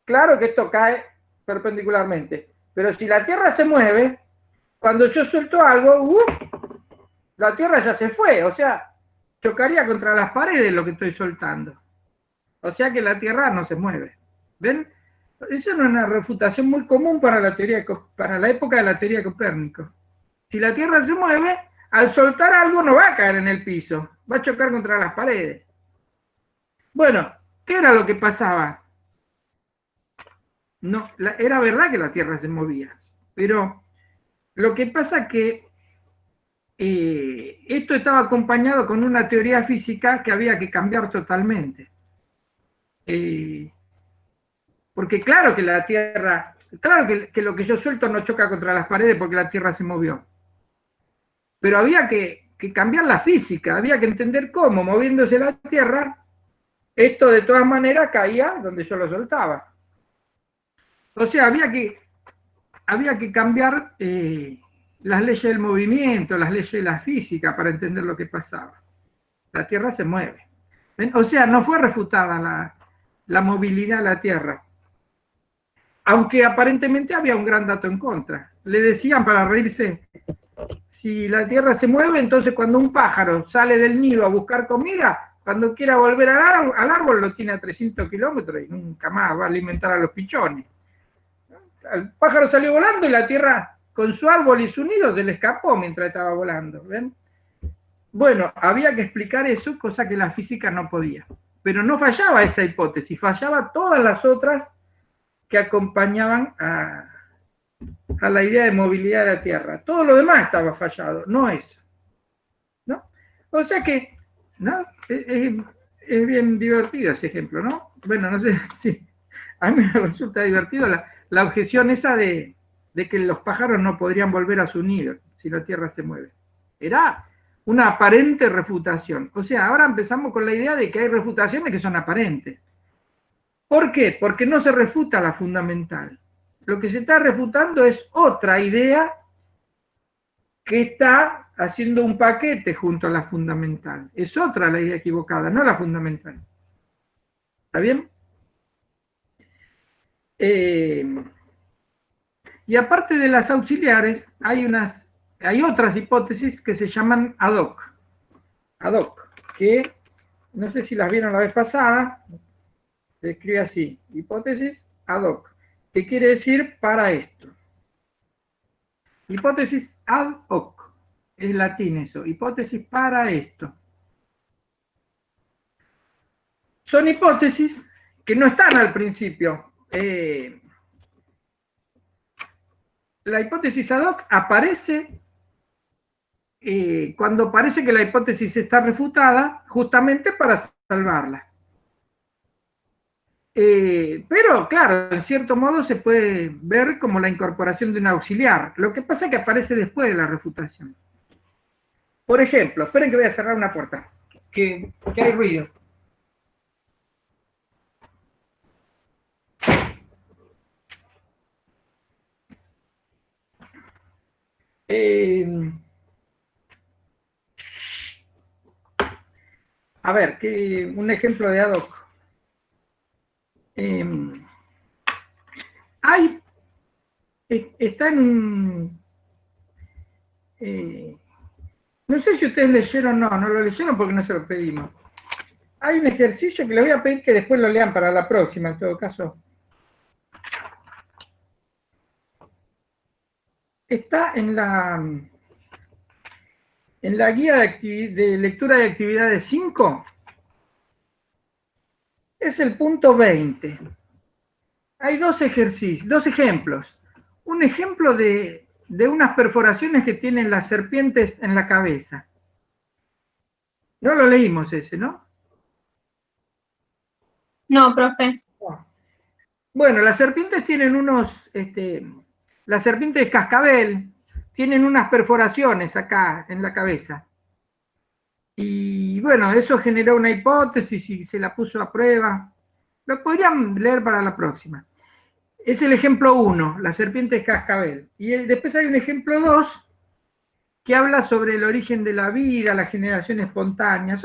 claro que esto cae perpendicularmente. Pero si la Tierra se mueve, cuando yo suelto algo, la Tierra ya se fue. O sea, chocaría contra las paredes lo que estoy soltando. O sea que la Tierra no se mueve. ¿Ven? Esa es una refutación muy común para la época de la teoría de Copérnico. Si la Tierra se mueve, al soltar algo no va a caer en el piso, va a chocar contra las paredes. Bueno, ¿qué era lo que pasaba? No, era verdad que la Tierra se movía, pero lo que pasa es que esto estaba acompañado con una teoría física que había que cambiar totalmente. Porque claro que la Tierra, claro que lo que yo suelto no choca contra las paredes porque la Tierra se movió. Pero había que cambiar la física, había que entender cómo, moviéndose la Tierra, esto de todas maneras caía donde yo lo soltaba. O sea, había que cambiar las leyes del movimiento, las leyes de la física para entender lo que pasaba. La Tierra se mueve. ¿Ven? O sea, no fue refutada la movilidad de la Tierra. Aunque aparentemente había un gran dato en contra. Le decían para reírse si la tierra se mueve, entonces cuando un pájaro sale del nido a buscar comida, cuando quiera volver al árbol lo tiene a 300 kilómetros y nunca más va a alimentar a los pichones. El pájaro salió volando y la tierra con su árbol y su nido se le escapó mientras estaba volando. ¿Ven? Bueno, había que explicar eso, cosa que la física no podía. Pero no fallaba esa hipótesis, fallaba todas las otras que acompañaban a la idea de movilidad de la Tierra. Todo lo demás estaba fallado, no eso. ¿No? O sea que, ¿no? Es bien divertido ese ejemplo, ¿no? Bueno, no sé si a mí me resulta divertido la objeción esa de que los pájaros no podrían volver a su nido si la Tierra se mueve. Era una aparente refutación. O sea, ahora empezamos con la idea de que hay refutaciones que son aparentes. ¿Por qué? Porque no se refuta la fundamental. Lo que se está refutando es otra idea que está haciendo un paquete junto a la fundamental. Es otra la idea equivocada, no la fundamental. ¿Está bien? Y aparte de las auxiliares, hay otras hipótesis que se llaman ad hoc. Ad hoc, que no sé si las vieron la vez pasada, se escribe así, hipótesis ad hoc, que quiere decir para esto. Hipótesis ad hoc, es latín eso, hipótesis para esto. Son hipótesis que no están al principio. La hipótesis ad hoc aparece cuando parece que la hipótesis está refutada, justamente para salvarla. Pero, claro, en cierto modo se puede ver como la incorporación de un auxiliar. Lo que pasa es que aparece después de la refutación. Por ejemplo, esperen que voy a cerrar una puerta, que hay ruido. A ver, un ejemplo de ad hoc. Está en un... no sé si ustedes leyeron o no lo leyeron porque no se lo pedimos. Hay un ejercicio que les voy a pedir que después lo lean para la próxima, en todo caso. Está en la guía de lectura de actividades 5, es el punto 20. Hay dos ejemplos. Un ejemplo de unas perforaciones que tienen las serpientes en la cabeza. No lo leímos ese, ¿no? No, profe. Bueno, las serpientes tienen las serpientes de cascabel tienen unas perforaciones acá en la cabeza. Y bueno, eso generó una hipótesis y se la puso a prueba. Lo podrían leer para la próxima. Es el ejemplo 1, la serpiente de cascabel. Y después hay un ejemplo 2 que habla sobre el origen de la vida, la generación espontánea.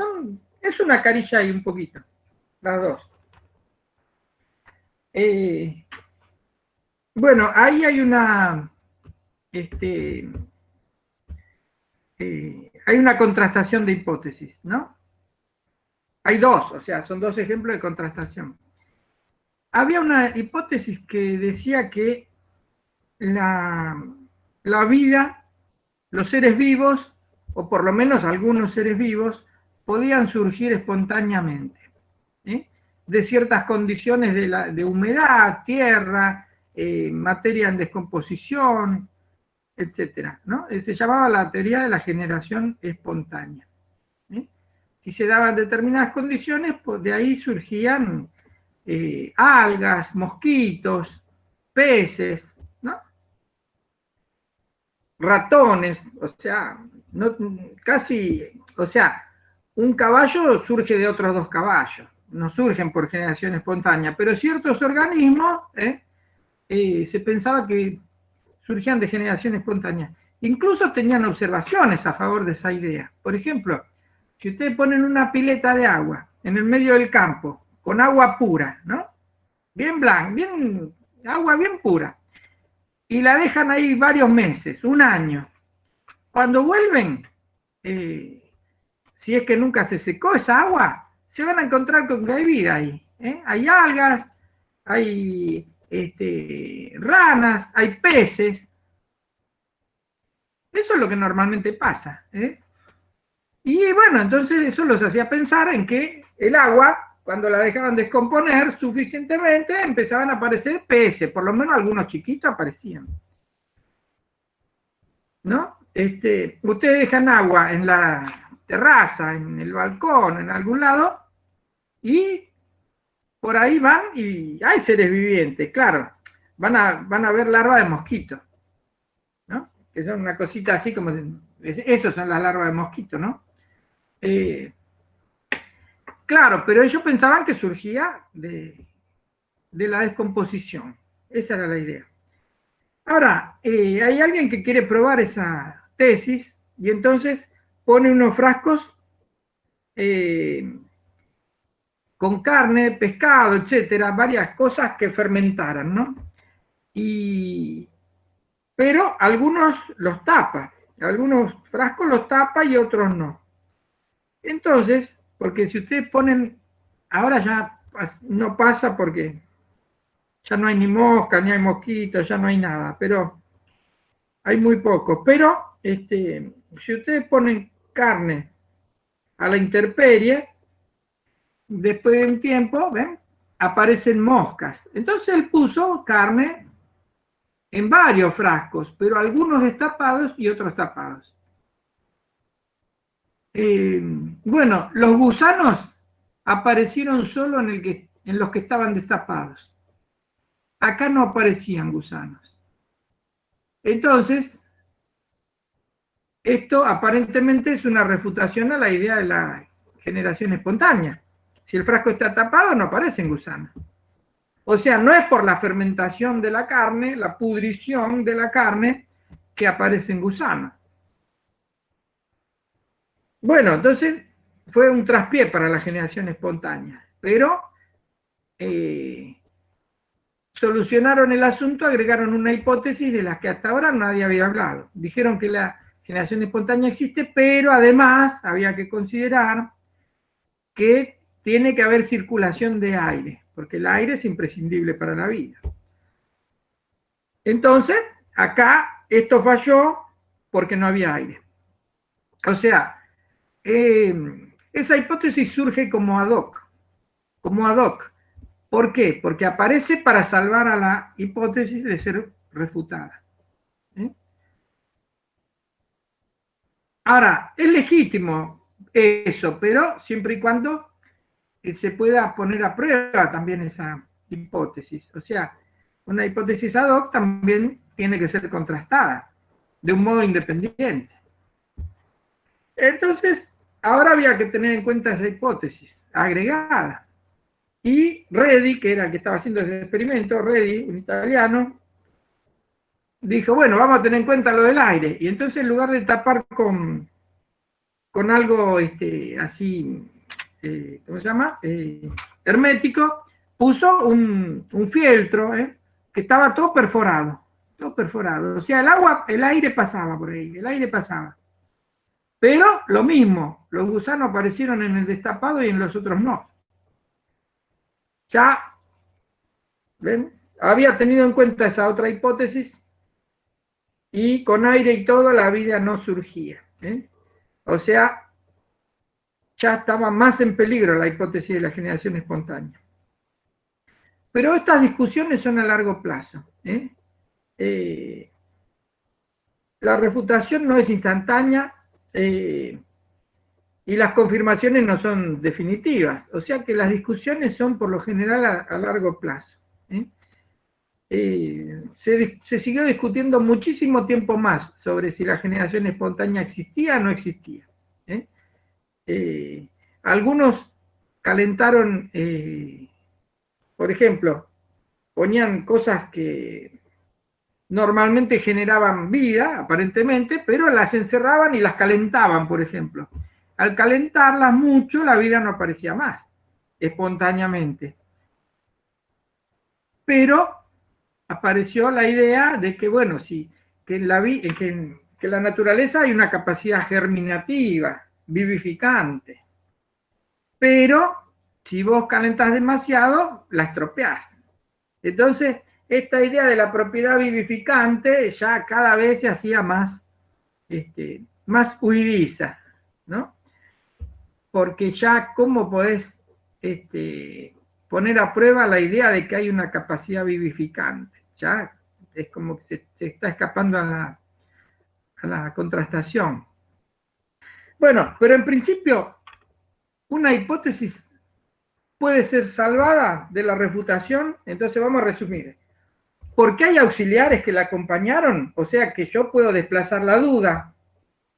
Es una carilla ahí un poquito, las dos. Bueno, ahí hay hay una contrastación de hipótesis, ¿no? Hay dos, o sea, son dos ejemplos de contrastación. Había una hipótesis que decía que la vida, los seres vivos, o por lo menos algunos seres vivos, podían surgir espontáneamente, de ciertas condiciones de humedad, tierra, materia en descomposición, etcétera, ¿no? Se llamaba la teoría de la generación espontánea. Si se daban determinadas condiciones, pues de ahí surgían algas, mosquitos, peces, ¿no? Ratones, o sea, un caballo surge de otros dos caballos, no surgen por generación espontánea, pero ciertos organismos se pensaba que surgían de generación espontánea. Incluso tenían observaciones a favor de esa idea. Por ejemplo, si ustedes ponen una pileta de agua en el medio del campo, con agua pura, ¿no? Bien blanca, agua bien pura, y la dejan ahí varios meses, un año. Cuando vuelven, si es que nunca se secó esa agua, se van a encontrar con que hay vida ahí. Hay algas, hay ranas, hay peces. Eso es lo que normalmente pasa. Y bueno, entonces eso los hacía pensar en que el agua, cuando la dejaban descomponer suficientemente, empezaban a aparecer peces, por lo menos algunos chiquitos aparecían. ¿No? Ustedes dejan agua en la terraza, en el balcón, en algún lado, y por ahí van y hay seres vivientes, claro, van a ver larvas de mosquito, ¿no? Que son una cosita así como, esos son las larvas de mosquito, ¿no? Claro, pero ellos pensaban que surgía de la descomposición, esa era la idea. Ahora, hay alguien que quiere probar esa tesis y entonces pone unos frascos con carne, pescado, etcétera, varias cosas que fermentaran, ¿no? Pero algunos los tapa, algunos frascos los tapa y otros no. Entonces, porque si ustedes ponen, ahora ya no pasa porque ya no hay ni mosca, ni hay mosquitos, ya no hay nada, pero hay muy poco. Pero si ustedes ponen carne a la intemperie, después de un tiempo, ¿ven? Aparecen moscas. Entonces él puso carne en varios frascos, pero algunos destapados y otros tapados. Bueno, los gusanos aparecieron solo en los que estaban destapados. Acá no aparecían gusanos. Entonces, esto aparentemente es una refutación a la idea de la generación espontánea. Si el frasco está tapado, no aparecen gusanos. O sea, no es por la fermentación de la carne, la pudrición de la carne, que aparecen gusanos. Bueno, entonces fue un traspié para la generación espontánea, pero solucionaron el asunto, agregaron una hipótesis de la que hasta ahora nadie había hablado. Dijeron que la generación espontánea existe, pero además había que considerar que tiene que haber circulación de aire, porque el aire es imprescindible para la vida. Entonces, acá esto falló porque no había aire. O sea, esa hipótesis surge como ad hoc. Como ad hoc. ¿Por qué? Porque aparece para salvar a la hipótesis de ser refutada. Ahora, es legítimo eso, pero siempre y cuando se pueda poner a prueba también esa hipótesis. O sea, una hipótesis ad hoc también tiene que ser contrastada de un modo independiente. Entonces, ahora había que tener en cuenta esa hipótesis agregada. Y Redi, que era el que estaba haciendo ese experimento, Redi, un italiano, dijo, bueno, vamos a tener en cuenta lo del aire. Y entonces, en lugar de tapar con algo así, ¿cómo se llama? Hermético, puso un fieltro, que estaba todo perforado. Todo perforado. O sea, el aire pasaba por ahí, el aire pasaba. Pero lo mismo, los gusanos aparecieron en el destapado y en los otros no. Ya, ¿ven? Había tenido en cuenta esa otra hipótesis y con aire y todo la vida no surgía. O sea, ya estaba más en peligro la hipótesis de la generación espontánea. Pero estas discusiones son a largo plazo. La refutación no es instantánea, y las confirmaciones no son definitivas, o sea que las discusiones son por lo general a largo plazo. Se siguió discutiendo muchísimo tiempo más sobre si la generación espontánea existía o no existía. Algunos calentaron, por ejemplo, ponían cosas que normalmente generaban vida, aparentemente, pero las encerraban y las calentaban, por ejemplo. Al calentarlas mucho, la vida no aparecía más, espontáneamente. Pero apareció la idea de que, bueno, sí, que que en la naturaleza hay una capacidad germinativa, vivificante. Pero si vos calentás demasiado, la estropeás. Entonces, esta idea de la propiedad vivificante ya cada vez se hacía más huidiza, ¿no? Porque ya, ¿cómo podés poner a prueba la idea de que hay una capacidad vivificante? Ya es como que se está escapando a la contrastación. Bueno, pero en principio, una hipótesis puede ser salvada de la refutación. Entonces vamos a resumir. Porque hay auxiliares que la acompañaron, o sea que yo puedo desplazar la duda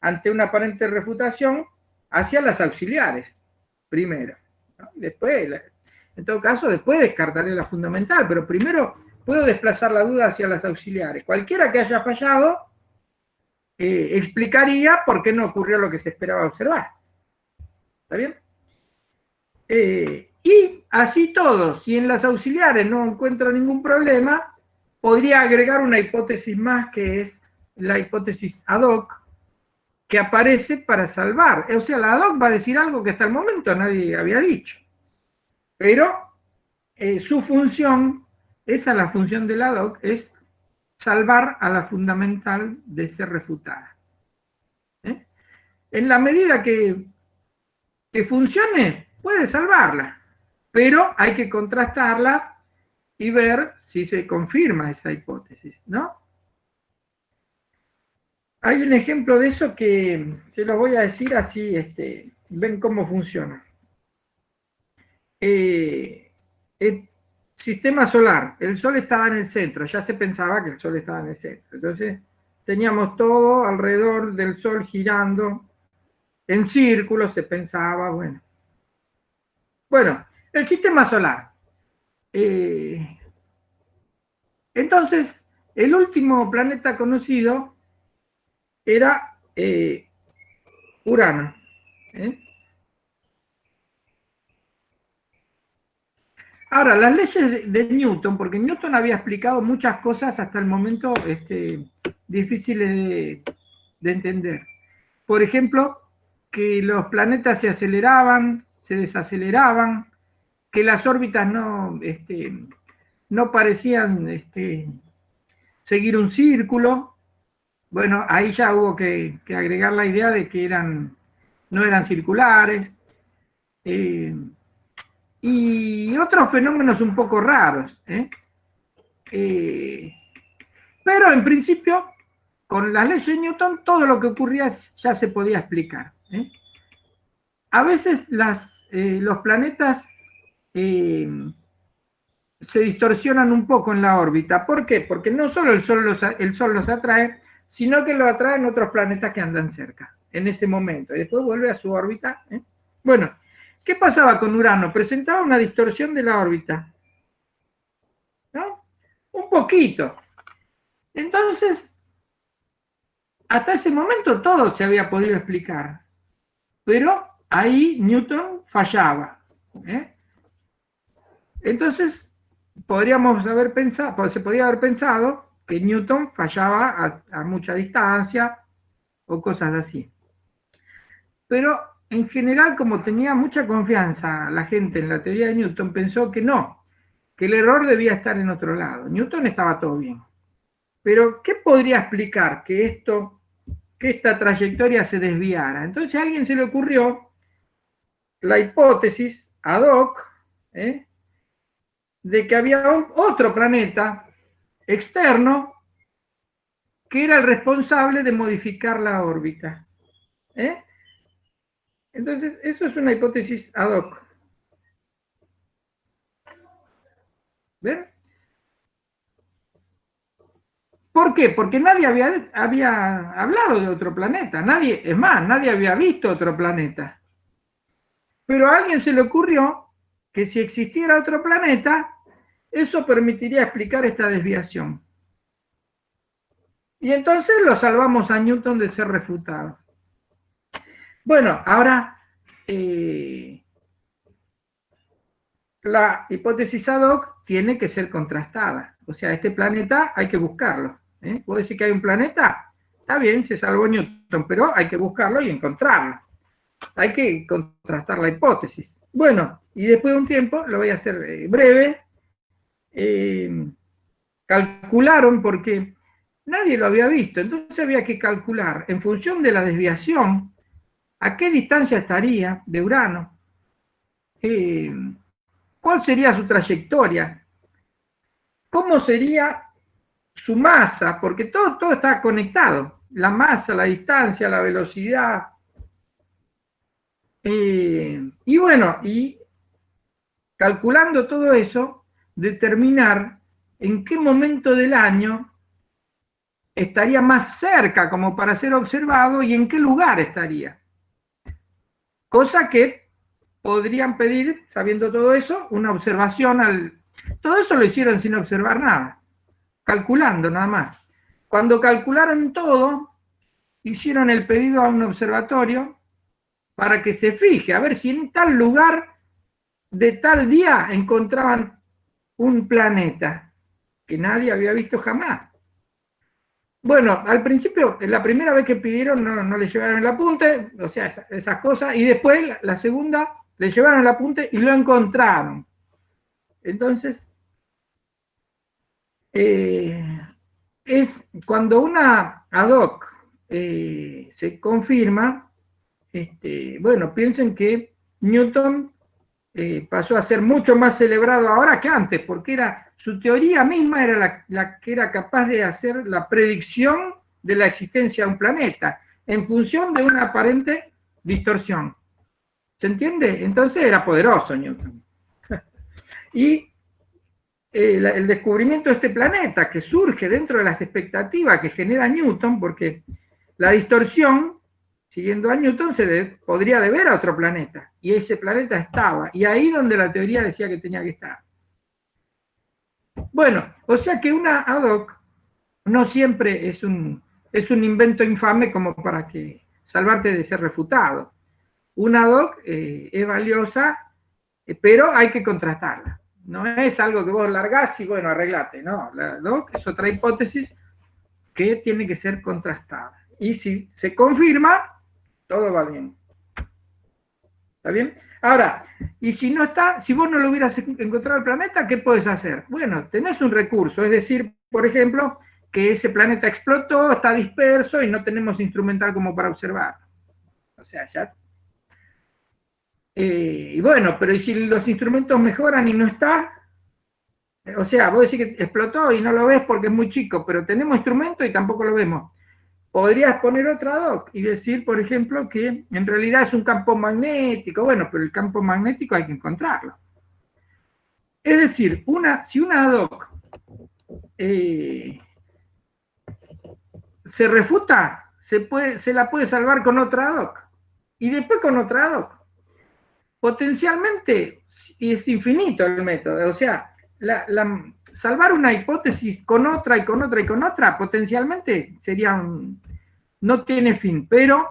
ante una aparente refutación hacia las auxiliares, primero, ¿no? Después, en todo caso, después descartaré la fundamental, pero primero puedo desplazar la duda hacia las auxiliares. Cualquiera que haya fallado explicaría por qué no ocurrió lo que se esperaba observar. ¿Está bien? Y así todo, si en las auxiliares no encuentro ningún problema, podría agregar una hipótesis más, que es la hipótesis ad hoc, que aparece para salvar. O sea, la ad hoc va a decir algo que hasta el momento nadie había dicho. Pero su función, la función de la ad hoc, es salvar a la fundamental de ser refutada. En la medida que funcione, puede salvarla, pero hay que contrastarla y ver si se confirma esa hipótesis, ¿no? Hay un ejemplo de eso que se los voy a decir así, ven cómo funciona. El sistema solar, el Sol estaba en el centro, ya se pensaba que el Sol estaba en el centro, entonces teníamos todo alrededor del Sol girando en círculos, se pensaba, bueno. Bueno, el sistema solar. Entonces, el último planeta conocido era Urano. Ahora, las leyes de Newton, porque Newton había explicado muchas cosas hasta el momento difíciles de entender. Por ejemplo, que los planetas se aceleraban, se desaceleraban, que las órbitas no parecían seguir un círculo. Bueno, ahí ya hubo que agregar la idea de que no eran circulares. Y otros fenómenos un poco raros. Pero en principio, con las leyes de Newton, todo lo que ocurría ya se podía explicar. A veces los planetas se distorsionan un poco en la órbita. ¿Por qué? Porque no solo el Sol los atrae, sino que lo atraen otros planetas que andan cerca en ese momento, y después vuelve a su órbita. Bueno, ¿qué pasaba con Urano? Presentaba una distorsión de la órbita, ¿no? Un poquito. Entonces, hasta ese momento todo se había podido explicar, pero ahí Newton fallaba. Entonces, se podía haber pensado que Newton fallaba a mucha distancia o cosas así. Pero en general, como tenía mucha confianza la gente en la teoría de Newton, pensó que no, que el error debía estar en otro lado. Newton estaba todo bien. Pero, ¿qué podría explicar que esta trayectoria se desviara? Entonces a alguien se le ocurrió la hipótesis ad hoc, de que había otro planeta externo que era el responsable de modificar la órbita. Entonces, eso es una hipótesis ad hoc. ¿Ven? ¿Por qué? Porque nadie había hablado de otro planeta. Nadie había visto otro planeta. Pero a alguien se le ocurrió que si existiera otro planeta, eso permitiría explicar esta desviación. Y entonces lo salvamos a Newton de ser refutado. Bueno, ahora la hipótesis ad hoc tiene que ser contrastada. O sea, este planeta hay que buscarlo. ¿Puedo decir que hay un planeta? está bien, se salvó Newton, pero hay que buscarlo y encontrarlo. Hay que contrastar la hipótesis. Bueno, y después de un tiempo, lo voy a hacer breve, calcularon porque nadie lo había visto, entonces había que calcular en función de la desviación a qué distancia estaría de Urano, cuál sería su trayectoria, cómo sería su masa, porque todo está conectado, la masa, la distancia, la velocidad, y bueno, y calculando todo eso, determinar en qué momento del año estaría más cerca como para ser observado y en qué lugar estaría. Cosa que podrían pedir, sabiendo todo eso, una observación Todo eso lo hicieron sin observar nada, calculando nada más. Cuando calcularon todo, hicieron el pedido a un observatorio para que se fije, a ver si en tal lugar de tal día encontraban un planeta que nadie había visto jamás. Bueno, al principio, la primera vez que pidieron no le llevaron el apunte, o sea, esas cosas, y después la segunda le llevaron el apunte y lo encontraron. Entonces, es cuando una ad hoc se confirma, bueno, piensen que Newton pasó a ser mucho más celebrado ahora que antes, porque su teoría misma era la que era capaz de hacer la predicción de la existencia de un planeta, en función de una aparente distorsión. ¿Se entiende? Entonces era poderoso Newton. Y el descubrimiento de este planeta, que surge dentro de las expectativas que genera Newton, porque la distorsión, siguiendo a Newton, podría deber a otro planeta, y ese planeta estaba, y ahí donde la teoría decía que tenía que estar. Bueno, o sea que una ad hoc no siempre es un invento infame como para que salvarte de ser refutado. Una ad hoc es valiosa, pero hay que contrastarla. No es algo que vos largás y bueno, arreglate, no. La ad hoc es otra hipótesis que tiene que ser contrastada. Y si se confirma, todo va bien. ¿Está bien? Ahora, y si no está, si vos no lo hubieras encontrado el planeta, ¿qué podés hacer? Bueno, tenés un recurso, es decir, por ejemplo, que ese planeta explotó, está disperso y no tenemos instrumental como para observar. O sea, ya. Y bueno, pero ¿y si los instrumentos mejoran y no está? O sea, vos decís que explotó y no lo ves porque es muy chico, pero tenemos instrumento y tampoco lo vemos. Podrías poner otra ad hoc y decir, por ejemplo, que en realidad es un campo magnético. Bueno, pero el campo magnético hay que encontrarlo. Es decir, si una ad hoc se refuta, se la puede salvar con otra ad hoc. Y después con otra ad hoc. Potencialmente es infinito el método. O sea, salvar una hipótesis con otra y con otra y con otra, potencialmente sería no tiene fin, pero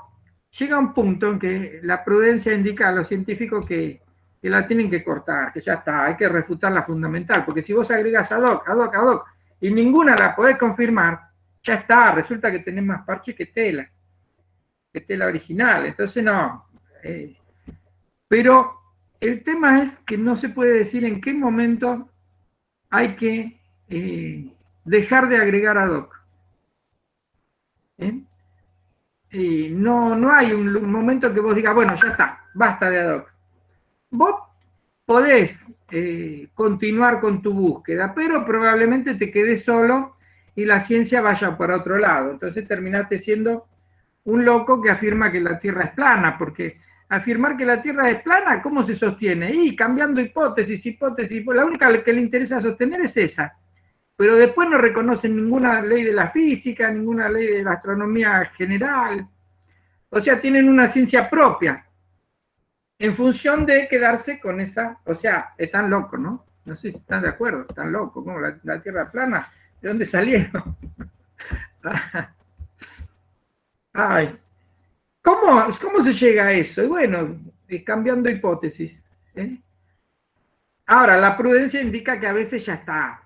llega un punto en que la prudencia indica a los científicos que la tienen que cortar, que ya está, hay que refutar la fundamental, porque si vos agregas ad hoc, ad hoc, ad hoc, y ninguna la podés confirmar, ya está, resulta que tenés más parche que tela original, entonces no. Pero el tema es que no se puede decir en qué momento hay que dejar de agregar ad hoc. No hay un momento que vos digas, bueno, ya está, basta de ad hoc. Vos podés continuar con tu búsqueda, pero probablemente te quedes solo y la ciencia vaya para otro lado. Entonces terminaste siendo un loco que afirma que la Tierra es plana, porque afirmar que la Tierra es plana, ¿cómo se sostiene? Y cambiando hipótesis, la única que le interesa sostener es esa. Pero después no reconocen ninguna ley de la física, ninguna ley de la astronomía general. O sea, tienen una ciencia propia, en función de quedarse con esa, o sea, están locos, ¿no? No sé si están de acuerdo, están locos, ¿cómo la Tierra plana? ¿De dónde salieron? Ay, ¿cómo se llega a eso? Y bueno, cambiando hipótesis. Ahora, la prudencia indica que a veces ya está.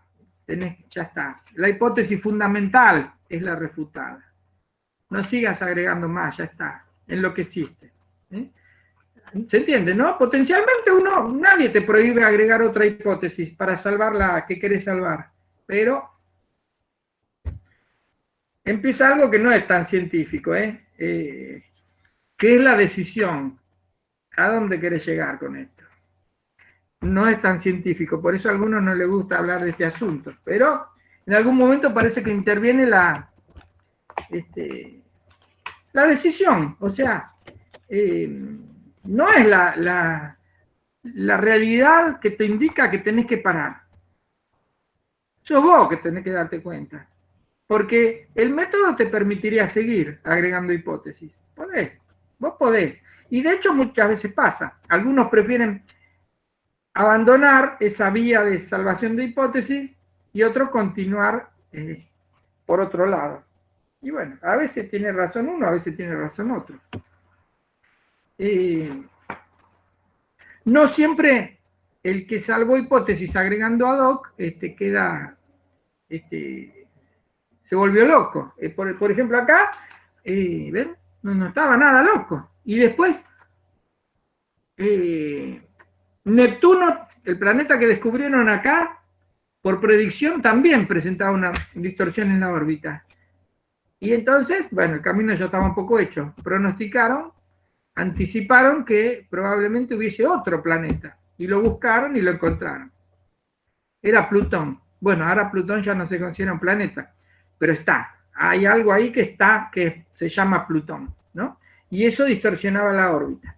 Ya está. La hipótesis fundamental es la refutada. no sigas agregando más, ya está, en lo que existe. ¿Se entiende, no? Potencialmente nadie te prohíbe agregar otra hipótesis para salvar la que querés salvar, pero empieza algo que no es tan científico, que es la decisión. ¿A dónde querés llegar con esto? No es tan científico, por eso a algunos no les gusta hablar de este asunto, pero en algún momento parece que interviene la decisión, o sea, no es la realidad que te indica que tenés que parar. Sos vos que tenés que darte cuenta. Porque el método te permitiría seguir agregando hipótesis. Vos podés. Y de hecho muchas veces pasa. Algunos prefieren abandonar esa vía de salvación de hipótesis y otros continuar por otro lado. Y bueno, a veces tiene razón uno, a veces tiene razón otro. No siempre el que salvó hipótesis agregando ad hoc se volvió loco. Por ejemplo, acá, ¿ven? No estaba nada loco. Y después, Neptuno, el planeta que descubrieron acá, por predicción también presentaba una distorsión en la órbita. Y entonces, bueno, el camino ya estaba un poco hecho. Pronosticaron, anticiparon que probablemente hubiese otro planeta. Y lo buscaron y lo encontraron. Era Plutón. Bueno, ahora Plutón ya no se considera un planeta, pero está. Hay algo ahí que se llama Plutón, ¿no? Y eso distorsionaba la órbita.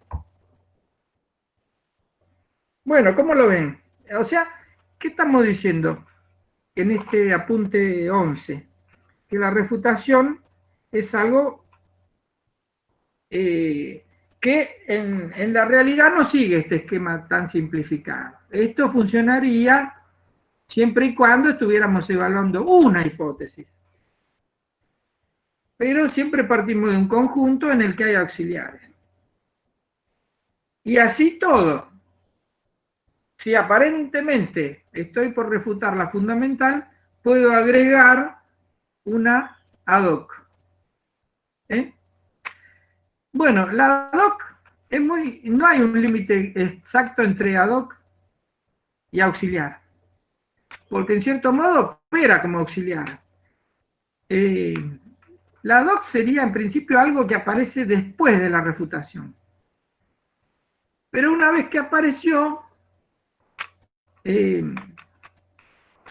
Bueno, ¿cómo lo ven? O sea, ¿qué estamos diciendo en este apunte 11? Que la refutación es algo que en la realidad no sigue este esquema tan simplificado. Esto funcionaría siempre y cuando estuviéramos evaluando una hipótesis. Pero siempre partimos de un conjunto en el que hay auxiliares. Y así todo. Si aparentemente estoy por refutar la fundamental, puedo agregar una ad hoc. Bueno, la ad hoc no hay un límite exacto entre ad hoc y auxiliar, porque en cierto modo opera como auxiliar. La ad hoc sería en principio algo que aparece después de la refutación. Pero una vez que apareció,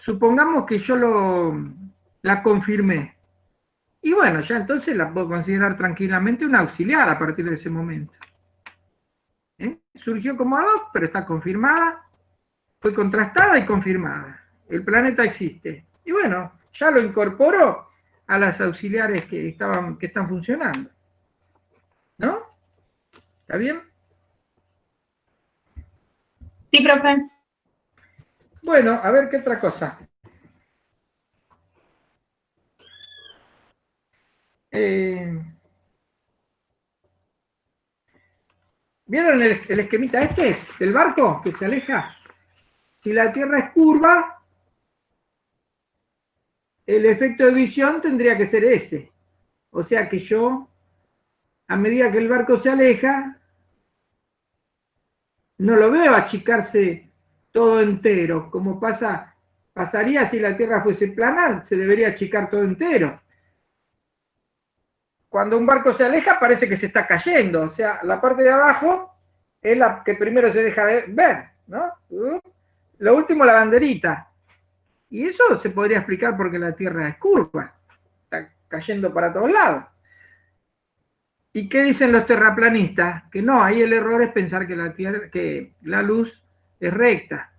supongamos que yo la confirmé. Y bueno, ya entonces la puedo considerar tranquilamente una auxiliar a partir de ese momento. Surgió como ad hoc, pero está confirmada, fue contrastada y confirmada. El planeta existe. Y bueno, ya lo incorporó a las auxiliares que están funcionando. ¿No? ¿Está bien? Sí, profe. Bueno, a ver qué otra cosa. ¿Vieron el esquemita del barco que se aleja? Si la Tierra es curva, el efecto de visión tendría que ser ese. O sea que yo, a medida que el barco se aleja, no lo veo achicarse todo entero, como pasaría si la Tierra fuese plana, se debería achicar todo entero. Cuando un barco se aleja parece que se está cayendo, o sea, la parte de abajo es la que primero se deja de ver, ¿no? Lo último, la banderita. Y eso se podría explicar porque la Tierra es curva, está cayendo para todos lados. ¿Y qué dicen los terraplanistas? Que no, ahí el error es pensar que la luz es recta,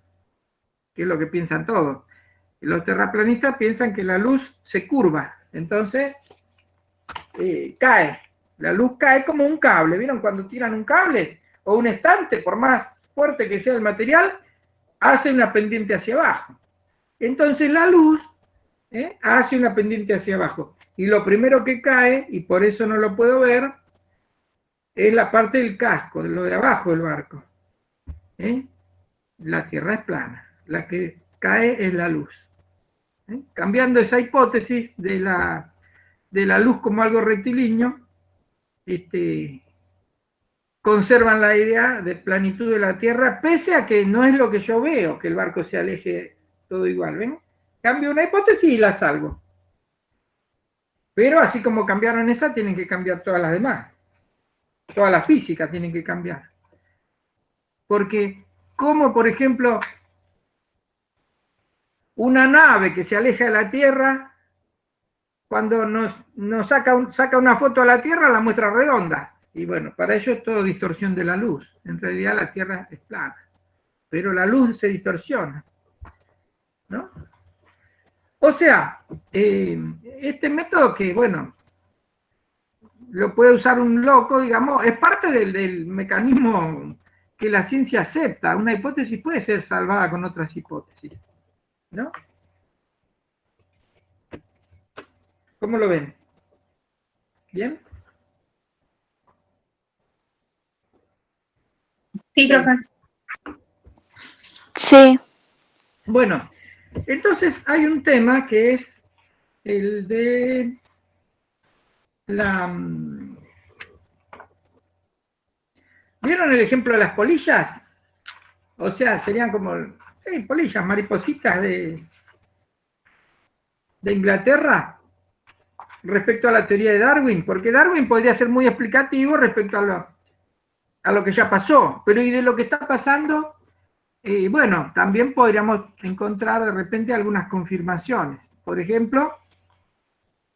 que es lo que piensan todos. Los terraplanistas piensan que la luz se curva, entonces cae. La luz cae como un cable. ¿Vieron cuando tiran un cable? O un estante, por más fuerte que sea el material, hace una pendiente hacia abajo. Entonces la luz hace una pendiente hacia abajo. Y lo primero que cae, y por eso no lo puedo ver, es la parte del casco, de lo de abajo del barco. La Tierra es plana. La que cae es la luz. Cambiando esa hipótesis de de la luz como algo rectilíneo, conservan la idea de planitud de la Tierra, pese a que no es lo que yo veo, que el barco se aleje todo igual, ¿ven? Cambio una hipótesis y la salvo. Pero así como cambiaron esa, tienen que cambiar todas las demás. Toda la física tienen que cambiar. Porque, como por ejemplo, una nave que se aleja de la Tierra, cuando nos saca una foto a la Tierra, la muestra redonda. Y bueno, para ello es todo distorsión de la luz. En realidad la Tierra es plana. Pero la luz se distorsiona, ¿no? O sea, este método que, bueno, lo puede usar un loco, digamos, es parte del mecanismo que la ciencia acepta. Una hipótesis puede ser salvada con otras hipótesis, ¿no? ¿Cómo lo ven? ¿Bien? Sí, profe. Sí. Bueno, entonces hay un tema que es el de la... ¿Vieron el ejemplo de las polillas? O sea, serían como, sí, polillas, maripositas de Inglaterra respecto a la teoría de Darwin, porque Darwin podría ser muy explicativo respecto a lo que ya pasó, pero y de lo que está pasando, bueno, también podríamos encontrar de repente algunas confirmaciones. Por ejemplo,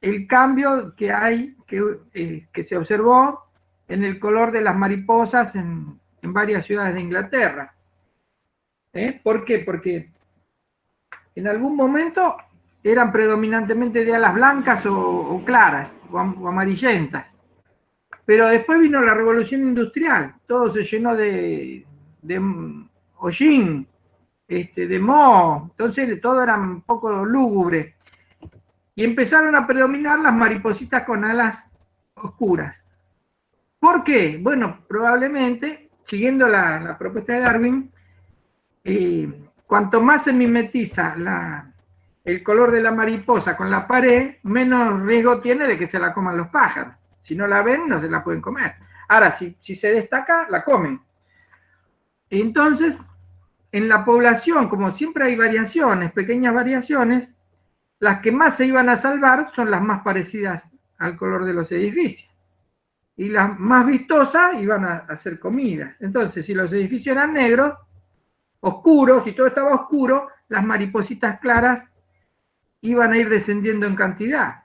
el cambio que hay, que se observó en el color de las mariposas en varias ciudades de Inglaterra. ¿Por qué? Porque en algún momento eran predominantemente de alas blancas o claras, o amarillentas. Pero después vino la revolución industrial, todo se llenó de hollín, de moho, entonces todo era un poco lúgubre. Y empezaron a predominar las maripositas con alas oscuras. ¿Por qué? Bueno, probablemente, siguiendo la propuesta de Darwin, cuanto más se mimetiza el color de la mariposa con la pared, menos riesgo tiene de que se la coman los pájaros. Si no la ven, no se la pueden comer. Ahora, si se destaca, la comen. Entonces, en la población, como siempre hay variaciones, pequeñas variaciones, las que más se iban a salvar son las más parecidas al color de los edificios. Y las más vistosas iban a ser comidas. Entonces, si los edificios eran negros, oscuros, si todo estaba oscuro, las maripositas claras iban a ir descendiendo en cantidad.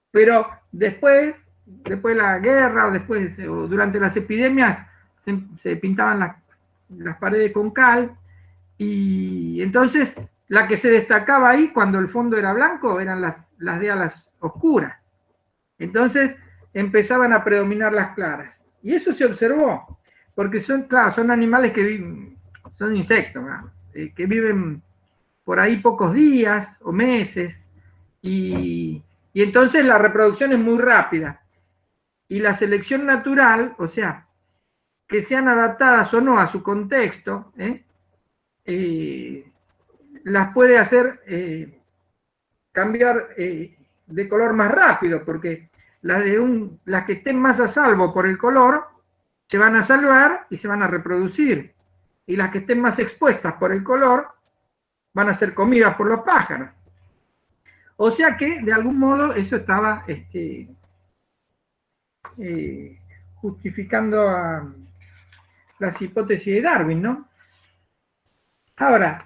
Pero después de la guerra o durante las epidemias se pintaban las paredes con cal, y entonces la que se destacaba ahí cuando el fondo era blanco eran las de alas oscuras. Entonces empezaban a predominar las claras. Y eso se observó, porque son animales que viven, son insectos, ¿no? Que viven por ahí pocos días o meses, y entonces la reproducción es muy rápida. Y la selección natural, o sea, que sean adaptadas o no a su contexto, las puede hacer cambiar de color más rápido, porque las que estén más a salvo por el color se van a salvar y se van a reproducir, y las que estén más expuestas por el color van a ser comidas por los pájaros. O sea que de algún modo eso estaba justificando a las hipótesis de Darwin, ¿no? Ahora,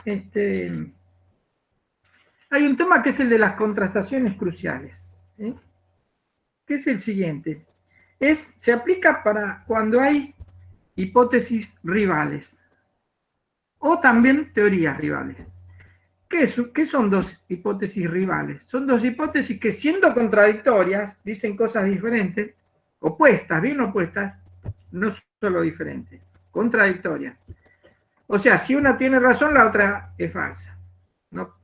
hay un tema que es el de las contrastaciones cruciales, que es el siguiente. Se aplica para cuando hay hipótesis rivales, o también teorías rivales. ¿Qué son dos hipótesis rivales? Son dos hipótesis que, siendo contradictorias, dicen cosas diferentes, opuestas, bien opuestas, no solo diferentes, contradictorias. O sea, si una tiene razón, la otra es falsa, ¿no?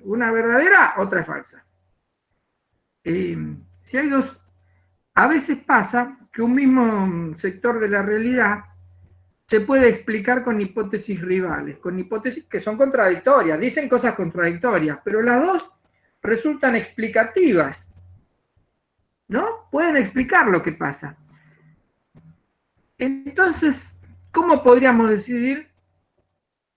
Una verdadera, otra es falsa. Si hay dos, a veces pasa que un mismo sector de la realidad se puede explicar con hipótesis rivales, con hipótesis que son contradictorias, dicen cosas contradictorias, pero las dos resultan explicativas ¿no? Pueden explicar lo que pasa. Entonces, ¿cómo podríamos decidir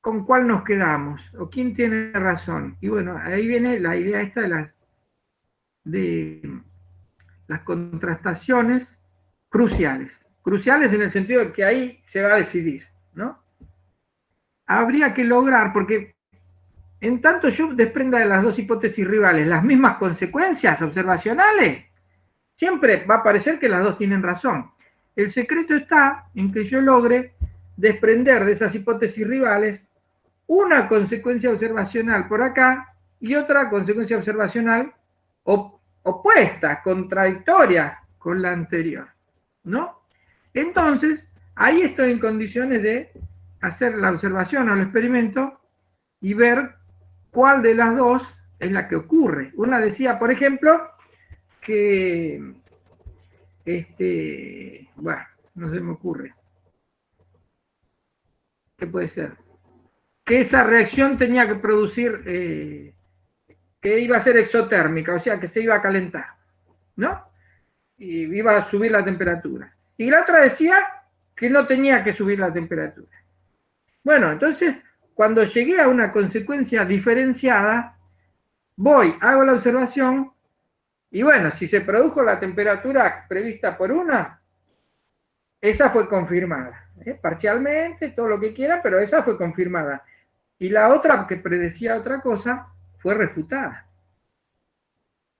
con cuál nos quedamos? ¿O quién tiene razón? Y bueno, ahí viene la idea esta de las contrastaciones cruciales. Cruciales en el sentido de que ahí se va a decidir, ¿no? Habría que lograr, porque en tanto yo desprenda de las dos hipótesis rivales las mismas consecuencias observacionales, siempre va a parecer que las dos tienen razón. El secreto está en que yo logre desprender de esas hipótesis rivales una consecuencia observacional por acá y otra consecuencia observacional opuesta, contradictoria con la anterior, ¿no? Entonces, ahí estoy en condiciones de hacer la observación o el experimento y ver cuál de las dos es la que ocurre. Una decía, por ejemplo, que, bueno, no se me ocurre. ¿Qué puede ser? Que esa reacción tenía que producir, que iba a ser exotérmica, o sea, que se iba a calentar, ¿no? Y iba a subir la temperatura. Y la otra decía que no tenía que subir la temperatura. Bueno, entonces, cuando llegué a una consecuencia diferenciada, voy, hago la observación, y bueno, si se produjo la temperatura prevista por una, esa fue confirmada. Parcialmente, todo lo que quiera, pero esa fue confirmada. Y la otra, que predecía otra cosa, fue refutada.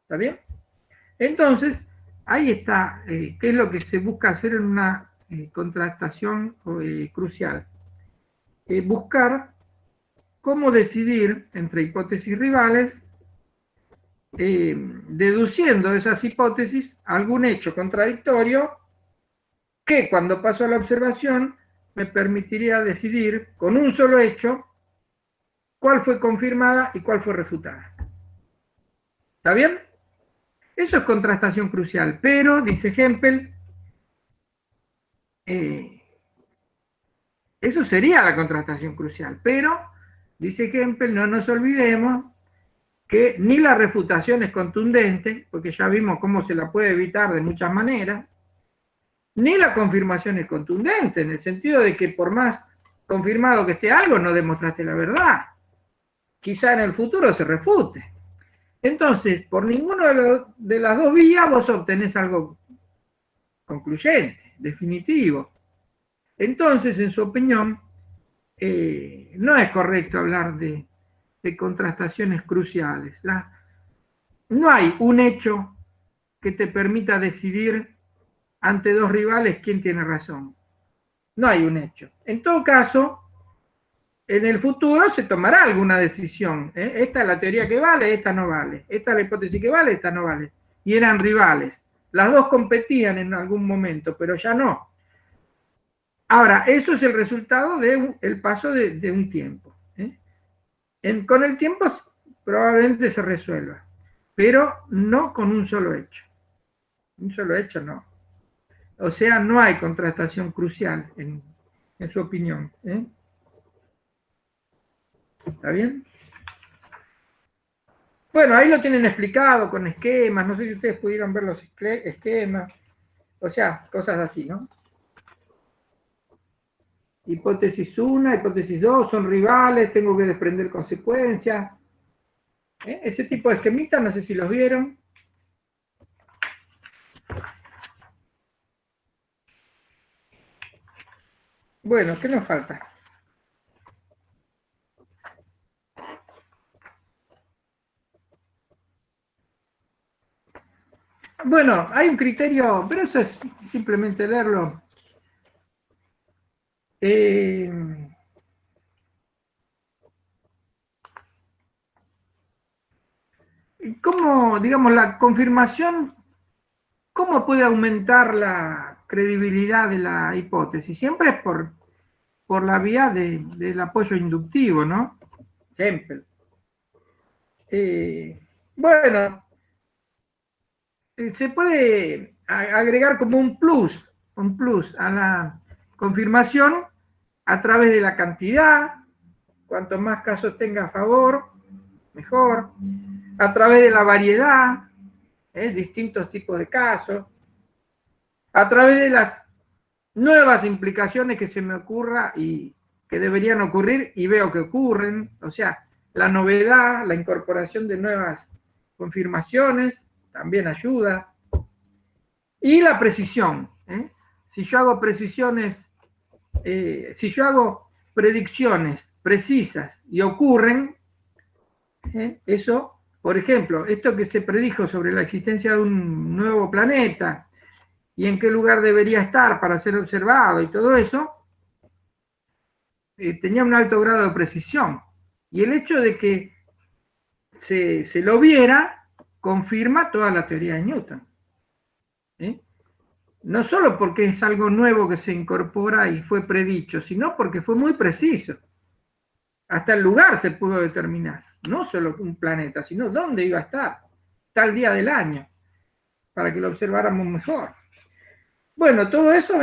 ¿Está bien? Entonces, ahí está, qué es lo que se busca hacer en una contrastación crucial. Buscar cómo decidir entre hipótesis rivales, deduciendo de esas hipótesis algún hecho contradictorio que cuando paso a la observación me permitiría decidir con un solo hecho cuál fue confirmada y cuál fue refutada. ¿Está bien? Eso es contrastación crucial, pero, dice Hempel, eso sería la contrastación crucial, pero, dice Hempel, no nos olvidemos que ni la refutación es contundente, porque ya vimos cómo se la puede evitar de muchas maneras, ni la confirmación es contundente, en el sentido de que por más confirmado que esté algo, no demostraste la verdad. Quizá en el futuro se refute. Entonces, por ninguna de las dos vías vos obtenés algo concluyente, definitivo. Entonces, en su opinión, no es correcto hablar de contrastaciones cruciales. No hay un hecho que te permita decidir ante dos rivales quién tiene razón. No hay un hecho. En todo caso, en el futuro se tomará alguna decisión. Esta es la teoría que vale, esta no vale. Esta es la hipótesis que vale, esta no vale. Y eran rivales. Las dos competían en algún momento, pero ya no. Ahora, eso es el resultado del paso de un tiempo. Con el tiempo probablemente se resuelva, pero no con un solo hecho. Un solo hecho no. O sea, no hay contrastación crucial en su opinión. ¿Está bien? Bueno, ahí lo tienen explicado con esquemas, no sé si ustedes pudieron ver los esquemas, o sea, cosas así, ¿no? Hipótesis 1, hipótesis 2, son rivales, tengo que desprender consecuencias. Ese tipo de esquemitas, no sé si los vieron. Bueno, ¿qué nos falta? Bueno, hay un criterio, pero eso es simplemente leerlo. ¿Cómo, digamos, la confirmación, cómo puede aumentar la credibilidad de la hipótesis? Siempre es por la vía del apoyo inductivo, ¿no? Ejemplo. Bueno, se puede agregar como un plus a la confirmación a través de la cantidad. Cuanto más casos tenga a favor, mejor. A través de la variedad, distintos tipos de casos, a través de las nuevas implicaciones que se me ocurra y que deberían ocurrir y veo que ocurren, o sea, la novedad, la incorporación de nuevas confirmaciones también ayuda, y la precisión. Si yo hago si yo hago predicciones precisas y ocurren, eso, por ejemplo, esto que se predijo sobre la existencia de un nuevo planeta y en qué lugar debería estar para ser observado y todo eso, tenía un alto grado de precisión. Y el hecho de que se lo viera confirma toda la teoría de Newton. No solo porque es algo nuevo que se incorpora y fue predicho, sino porque fue muy preciso. Hasta el lugar se pudo determinar, no solo un planeta, sino dónde iba a estar, tal día del año, para que lo observáramos mejor. Bueno, todo eso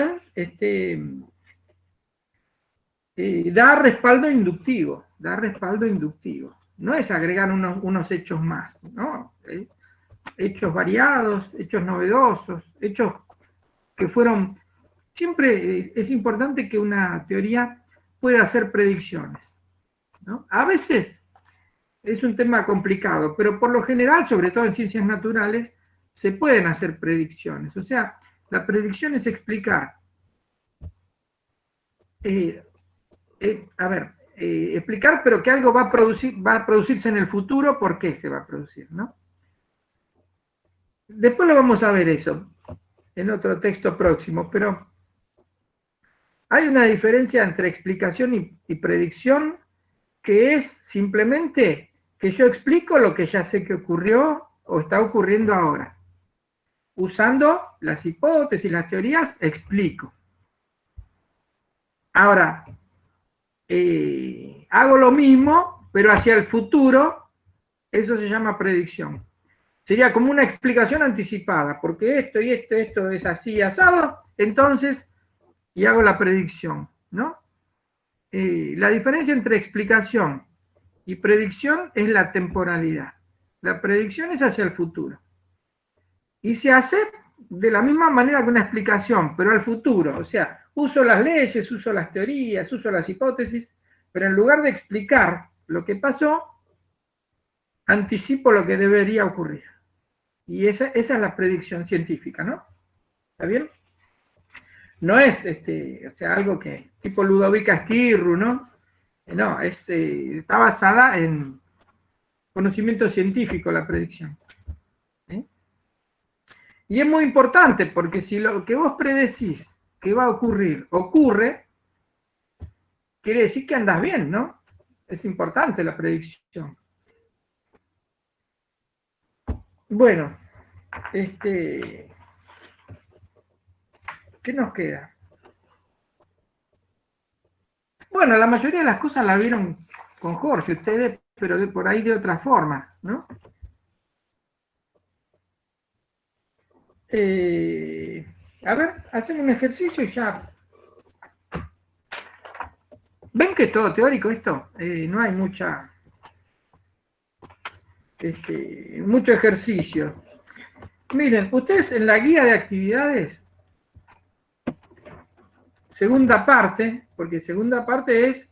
da respaldo inductivo, No es agregar unos hechos más, ¿no? Hechos variados, hechos novedosos, hechos que fueron... Siempre es importante que una teoría pueda hacer predicciones, ¿no? A veces es un tema complicado, pero por lo general, sobre todo en ciencias naturales, se pueden hacer predicciones. O sea, la predicción es explicar, explicar, pero que algo va a producirse en el futuro, ¿por qué se va a producir, no? Después lo vamos a ver eso en otro texto próximo, pero hay una diferencia entre explicación y predicción, que es simplemente que yo explico lo que ya sé que ocurrió o está ocurriendo ahora. Usando las hipótesis, las teorías, explico. Ahora, hago lo mismo, pero hacia el futuro, eso se llama predicción. Sería como una explicación anticipada, porque esto y esto es así asado, entonces, y hago la predicción, ¿no? La diferencia entre explicación y predicción es la temporalidad. La predicción es hacia el futuro. Y se hace de la misma manera que una explicación, pero al futuro. O sea, uso las leyes, uso las teorías, uso las hipótesis, pero en lugar de explicar lo que pasó, anticipo lo que debería ocurrir. Y esa es la predicción científica, ¿no? ¿Está bien? No es o sea, algo que tipo Ludovica Esquirru, ¿no? No, está basada en conocimiento científico la predicción. Y es muy importante porque si lo que vos predecís que va a ocurrir ocurre, quiere decir que andás bien, ¿no? Es importante la predicción. Bueno, ¿qué nos queda? Bueno, la mayoría de las cosas la vieron con Jorge, ustedes, pero por ahí de otra forma, ¿no? A ver, hacemos un ejercicio y ya. ¿Ven que es todo teórico esto? No hay mucho ejercicio. Miren, ustedes en la guía de actividades, segunda parte, porque segunda parte es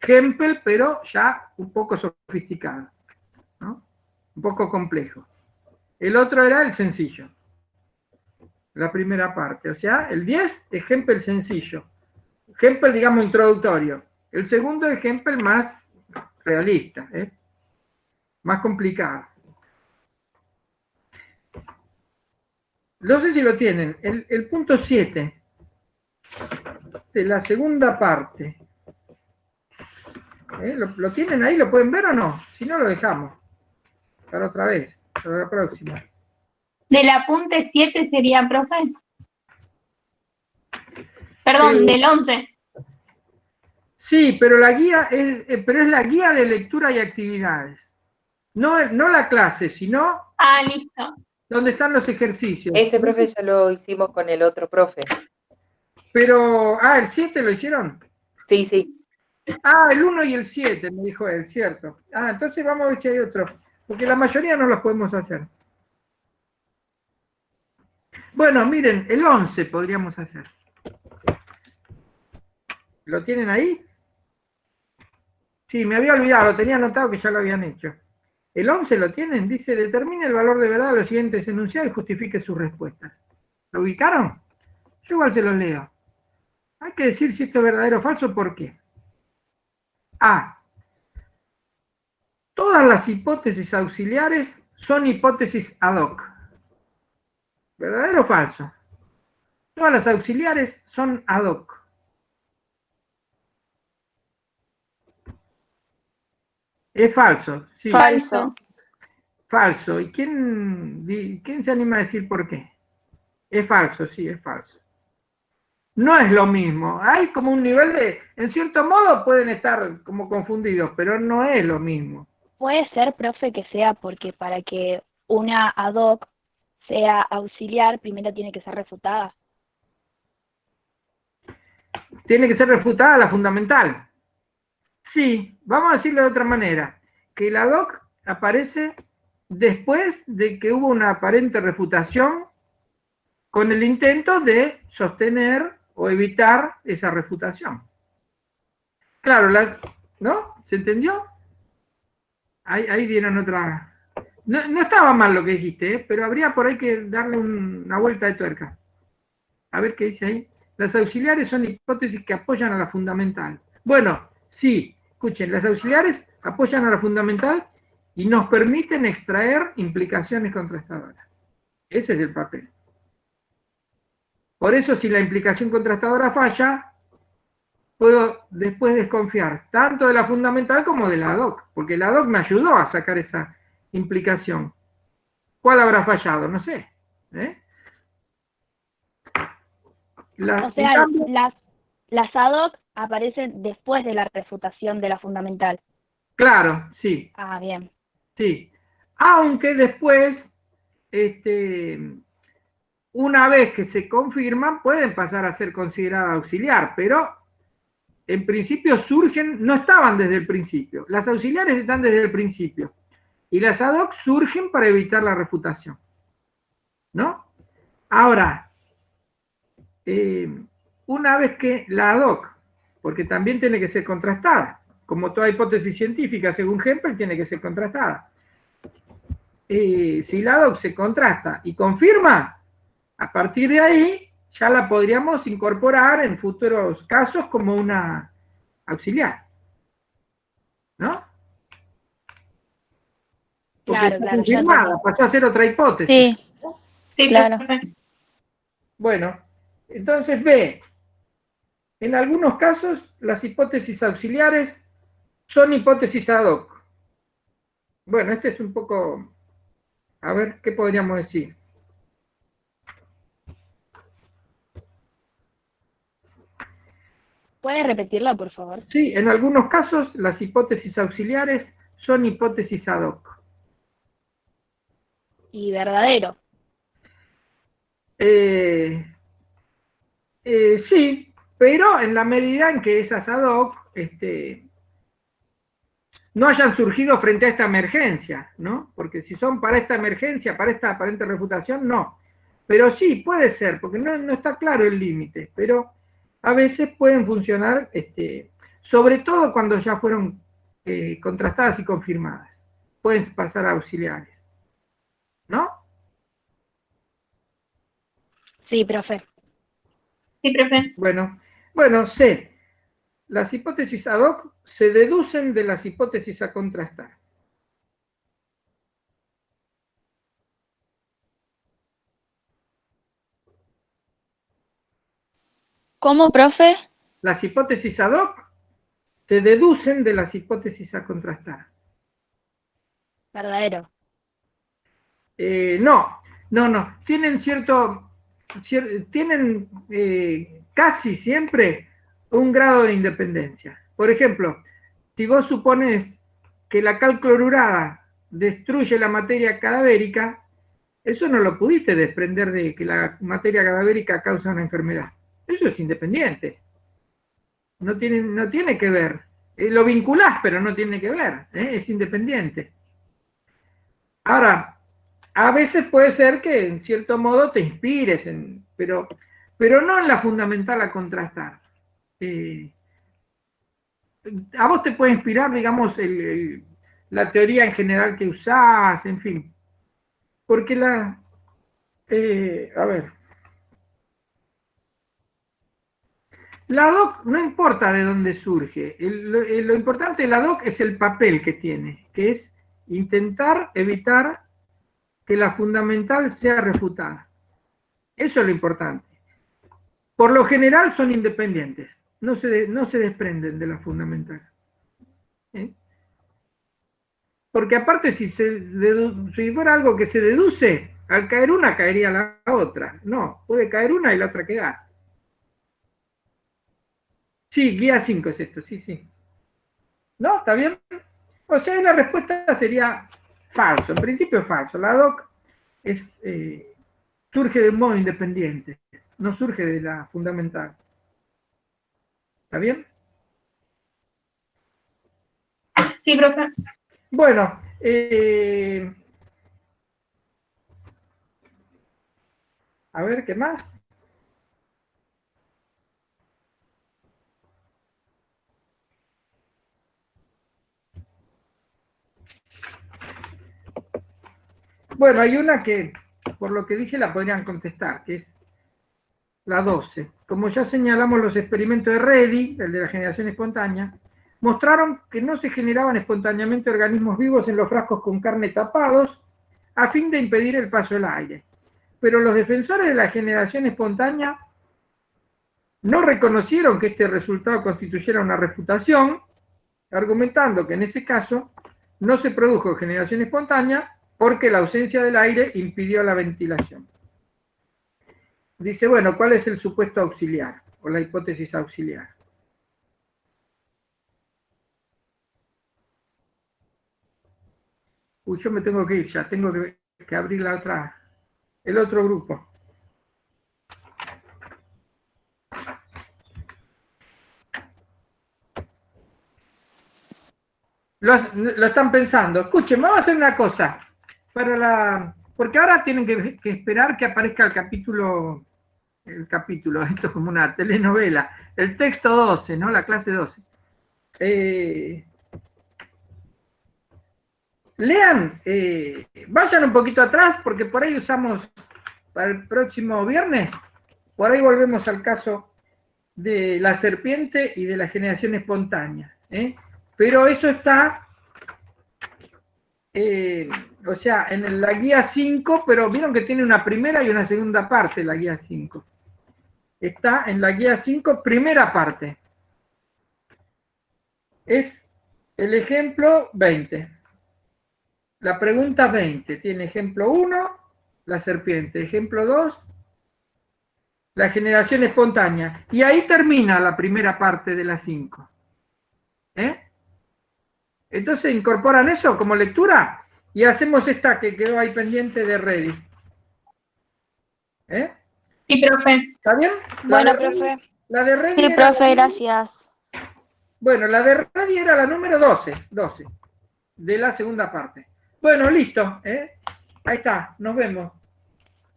Hempel, pero ya un poco sofisticado, ¿no? Un poco complejo. El otro era el sencillo, la primera parte. O sea, el 10 es Hempel sencillo. Hempel, digamos, introductorio. El segundo es Hempel más realista, más complicado. No sé si lo tienen. El punto 7 de la segunda parte. ¿Lo tienen ahí? ¿Lo pueden ver o no? Si no, lo dejamos. Para otra vez, para la próxima. Del apunte 7 sería, profe. Perdón, del 11. Sí, pero la guía es la guía de lectura y actividades. No la clase, sino Listo. donde están los ejercicios. Ese, profe, ya lo hicimos con el otro profe. Pero, ¿el 7 lo hicieron? Sí, sí. El 1 y el 7, me dijo él, cierto. Entonces vamos a ver si hay otro. Porque la mayoría no los podemos hacer. Bueno, miren, el 11 podríamos hacer. ¿Lo tienen ahí? Sí, me había olvidado, lo tenía anotado que ya lo habían hecho. El 11 lo tienen, dice, determine el valor de verdad de los siguientes enunciados y justifique sus respuestas. ¿Lo ubicaron? Yo igual se los leo. Hay que decir si esto es verdadero o falso, ¿por qué? A. Todas las hipótesis auxiliares son hipótesis ad hoc. ¿Verdadero o falso? Todas las auxiliares son ad hoc. Es falso. Sí. Falso. Falso. ¿Y quién se anima a decir por qué? Es falso, sí, es falso. No es lo mismo. Hay como un nivel de... En cierto modo pueden estar como confundidos, pero no es lo mismo. Puede ser, profe, que sea porque para que una ad hoc sea auxiliar, primero tiene que ser refutada. Tiene que ser refutada la fundamental. Sí, vamos a decirlo de otra manera. Que el ad hoc aparece después de que hubo una aparente refutación con el intento de sostener o evitar esa refutación. Claro, ¿no? ¿Se entendió? Ahí dieron otra... No estaba mal lo que dijiste, pero habría por ahí que darle una vuelta de tuerca. A ver qué dice ahí. Las auxiliares son hipótesis que apoyan a la fundamental. Bueno, sí, escuchen, las auxiliares apoyan a la fundamental y nos permiten extraer implicaciones contrastadoras. Ese es el papel. Por eso, si la implicación contrastadora falla, puedo después desconfiar tanto de la fundamental como de la ad hoc, porque la ad hoc me ayudó a sacar esa implicación. ¿Cuál habrá fallado? No sé. O sea, las ad hoc aparecen después de la refutación de la fundamental. Claro, sí. Ah, bien. Sí. Aunque después, una vez que se confirman, pueden pasar a ser consideradas auxiliar, pero en principio surgen, no estaban desde el principio. Las auxiliares están desde el principio. Y las ad hoc surgen para evitar la refutación. ¿No? Ahora, una vez que la ad hoc, porque también tiene que ser contrastada, como toda hipótesis científica, según Hempel, tiene que ser contrastada. Si la ad hoc se contrasta y confirma, a partir de ahí ya la podríamos incorporar en futuros casos como una auxiliar. ¿No? Porque Claro, está claro, confirmada, pasó a ser otra hipótesis. Sí, Sí, claro. profe. Bueno, entonces B. En algunos casos, las hipótesis auxiliares son hipótesis ad hoc. Bueno, este es un poco... A ver, ¿qué podríamos decir? ¿Puede repetirla, por favor? Sí, en algunos casos, las hipótesis auxiliares son hipótesis ad hoc. Y verdadero. Sí, pero en la medida en que esas ad hoc no hayan surgido frente a esta emergencia, ¿no? Porque si son para esta emergencia, para esta aparente refutación, no. Pero sí, puede ser, porque no está claro el límite, pero a veces pueden funcionar, sobre todo cuando ya fueron contrastadas y confirmadas. Pueden pasar a auxiliares, ¿no? Sí, profe. Sí, profe. Bueno, C. Las hipótesis ad hoc se deducen de las hipótesis a contrastar. ¿Cómo, profe? Las hipótesis ad hoc se deducen de las hipótesis a contrastar. Verdadero. No. Tienen tienen casi siempre un grado de independencia. Por ejemplo, si vos supones que la cal clorurada destruye la materia cadavérica, eso no lo pudiste desprender de que la materia cadavérica causa una enfermedad. Eso es independiente. No tiene que ver. Lo vinculás, pero no tiene que ver. Es independiente. Ahora, A veces puede ser que en cierto modo te inspires, pero no en la fundamental a contrastar. A vos te puede inspirar, digamos, la teoría en general que usás, en fin. Porque a ver. La doc no importa de dónde surge. Lo importante de la doc es el papel que tiene, que es intentar evitar que la fundamental sea refutada. Eso es lo importante. Por lo general son independientes, no se desprenden de la fundamental. Porque aparte si fuera algo que se deduce, al caer una caería la otra. No, puede caer una y la otra quedar. Sí, guía 5 es esto, sí. ¿No? ¿Está bien? O sea, la respuesta sería falso. En principio es falso. La doc surge de un modo independiente, no surge de la fundamental. ¿Está bien? Sí, profe. Bueno, a ver, ¿qué más? Bueno, hay una que, por lo que dije, la podrían contestar, que es la 12. Como ya señalamos, los experimentos de Reddy, el de la generación espontánea, mostraron que no se generaban espontáneamente organismos vivos en los frascos con carne tapados a fin de impedir el paso del aire. Pero los defensores de la generación espontánea no reconocieron que este resultado constituyera una refutación, argumentando que en ese caso no se produjo generación espontánea porque la ausencia del aire impidió la ventilación. Dice, bueno, ¿cuál es el supuesto auxiliar o la hipótesis auxiliar? Uy, yo me tengo que ir ya, tengo que abrir el otro grupo. Lo están pensando. Escuchen, vamos a hacer una cosa. Porque ahora tienen que esperar que aparezca el capítulo, esto es como una telenovela, el texto 12, ¿no? La clase 12. Lean, vayan un poquito atrás, porque por ahí usamos para el próximo viernes, por ahí volvemos al caso de la serpiente y de la generación espontánea. Pero eso está, o sea, en la guía 5, pero vieron que tiene una primera y una segunda parte la guía 5. Está en la guía 5, primera parte. Es el ejemplo 20. La pregunta 20 tiene ejemplo 1, la serpiente. Ejemplo 2, la generación espontánea. Y ahí termina la primera parte de la 5. Entonces incorporan eso como lectura y hacemos esta que quedó ahí pendiente de Reddy. Sí, profe. ¿Está bien? Bueno, profe. La de Reddy Sí, profe, gracias. Bueno, la de Reddy era la número 12 de la segunda parte. Bueno, listo. Ahí está, nos vemos.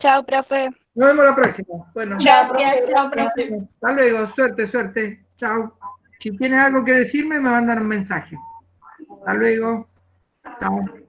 Chao, profe. Nos vemos la próxima. Bueno, Gracias, chao, profe. hasta luego, suerte. Chao. Si tienen algo que decirme, me mandan un mensaje. Hasta luego. Chao.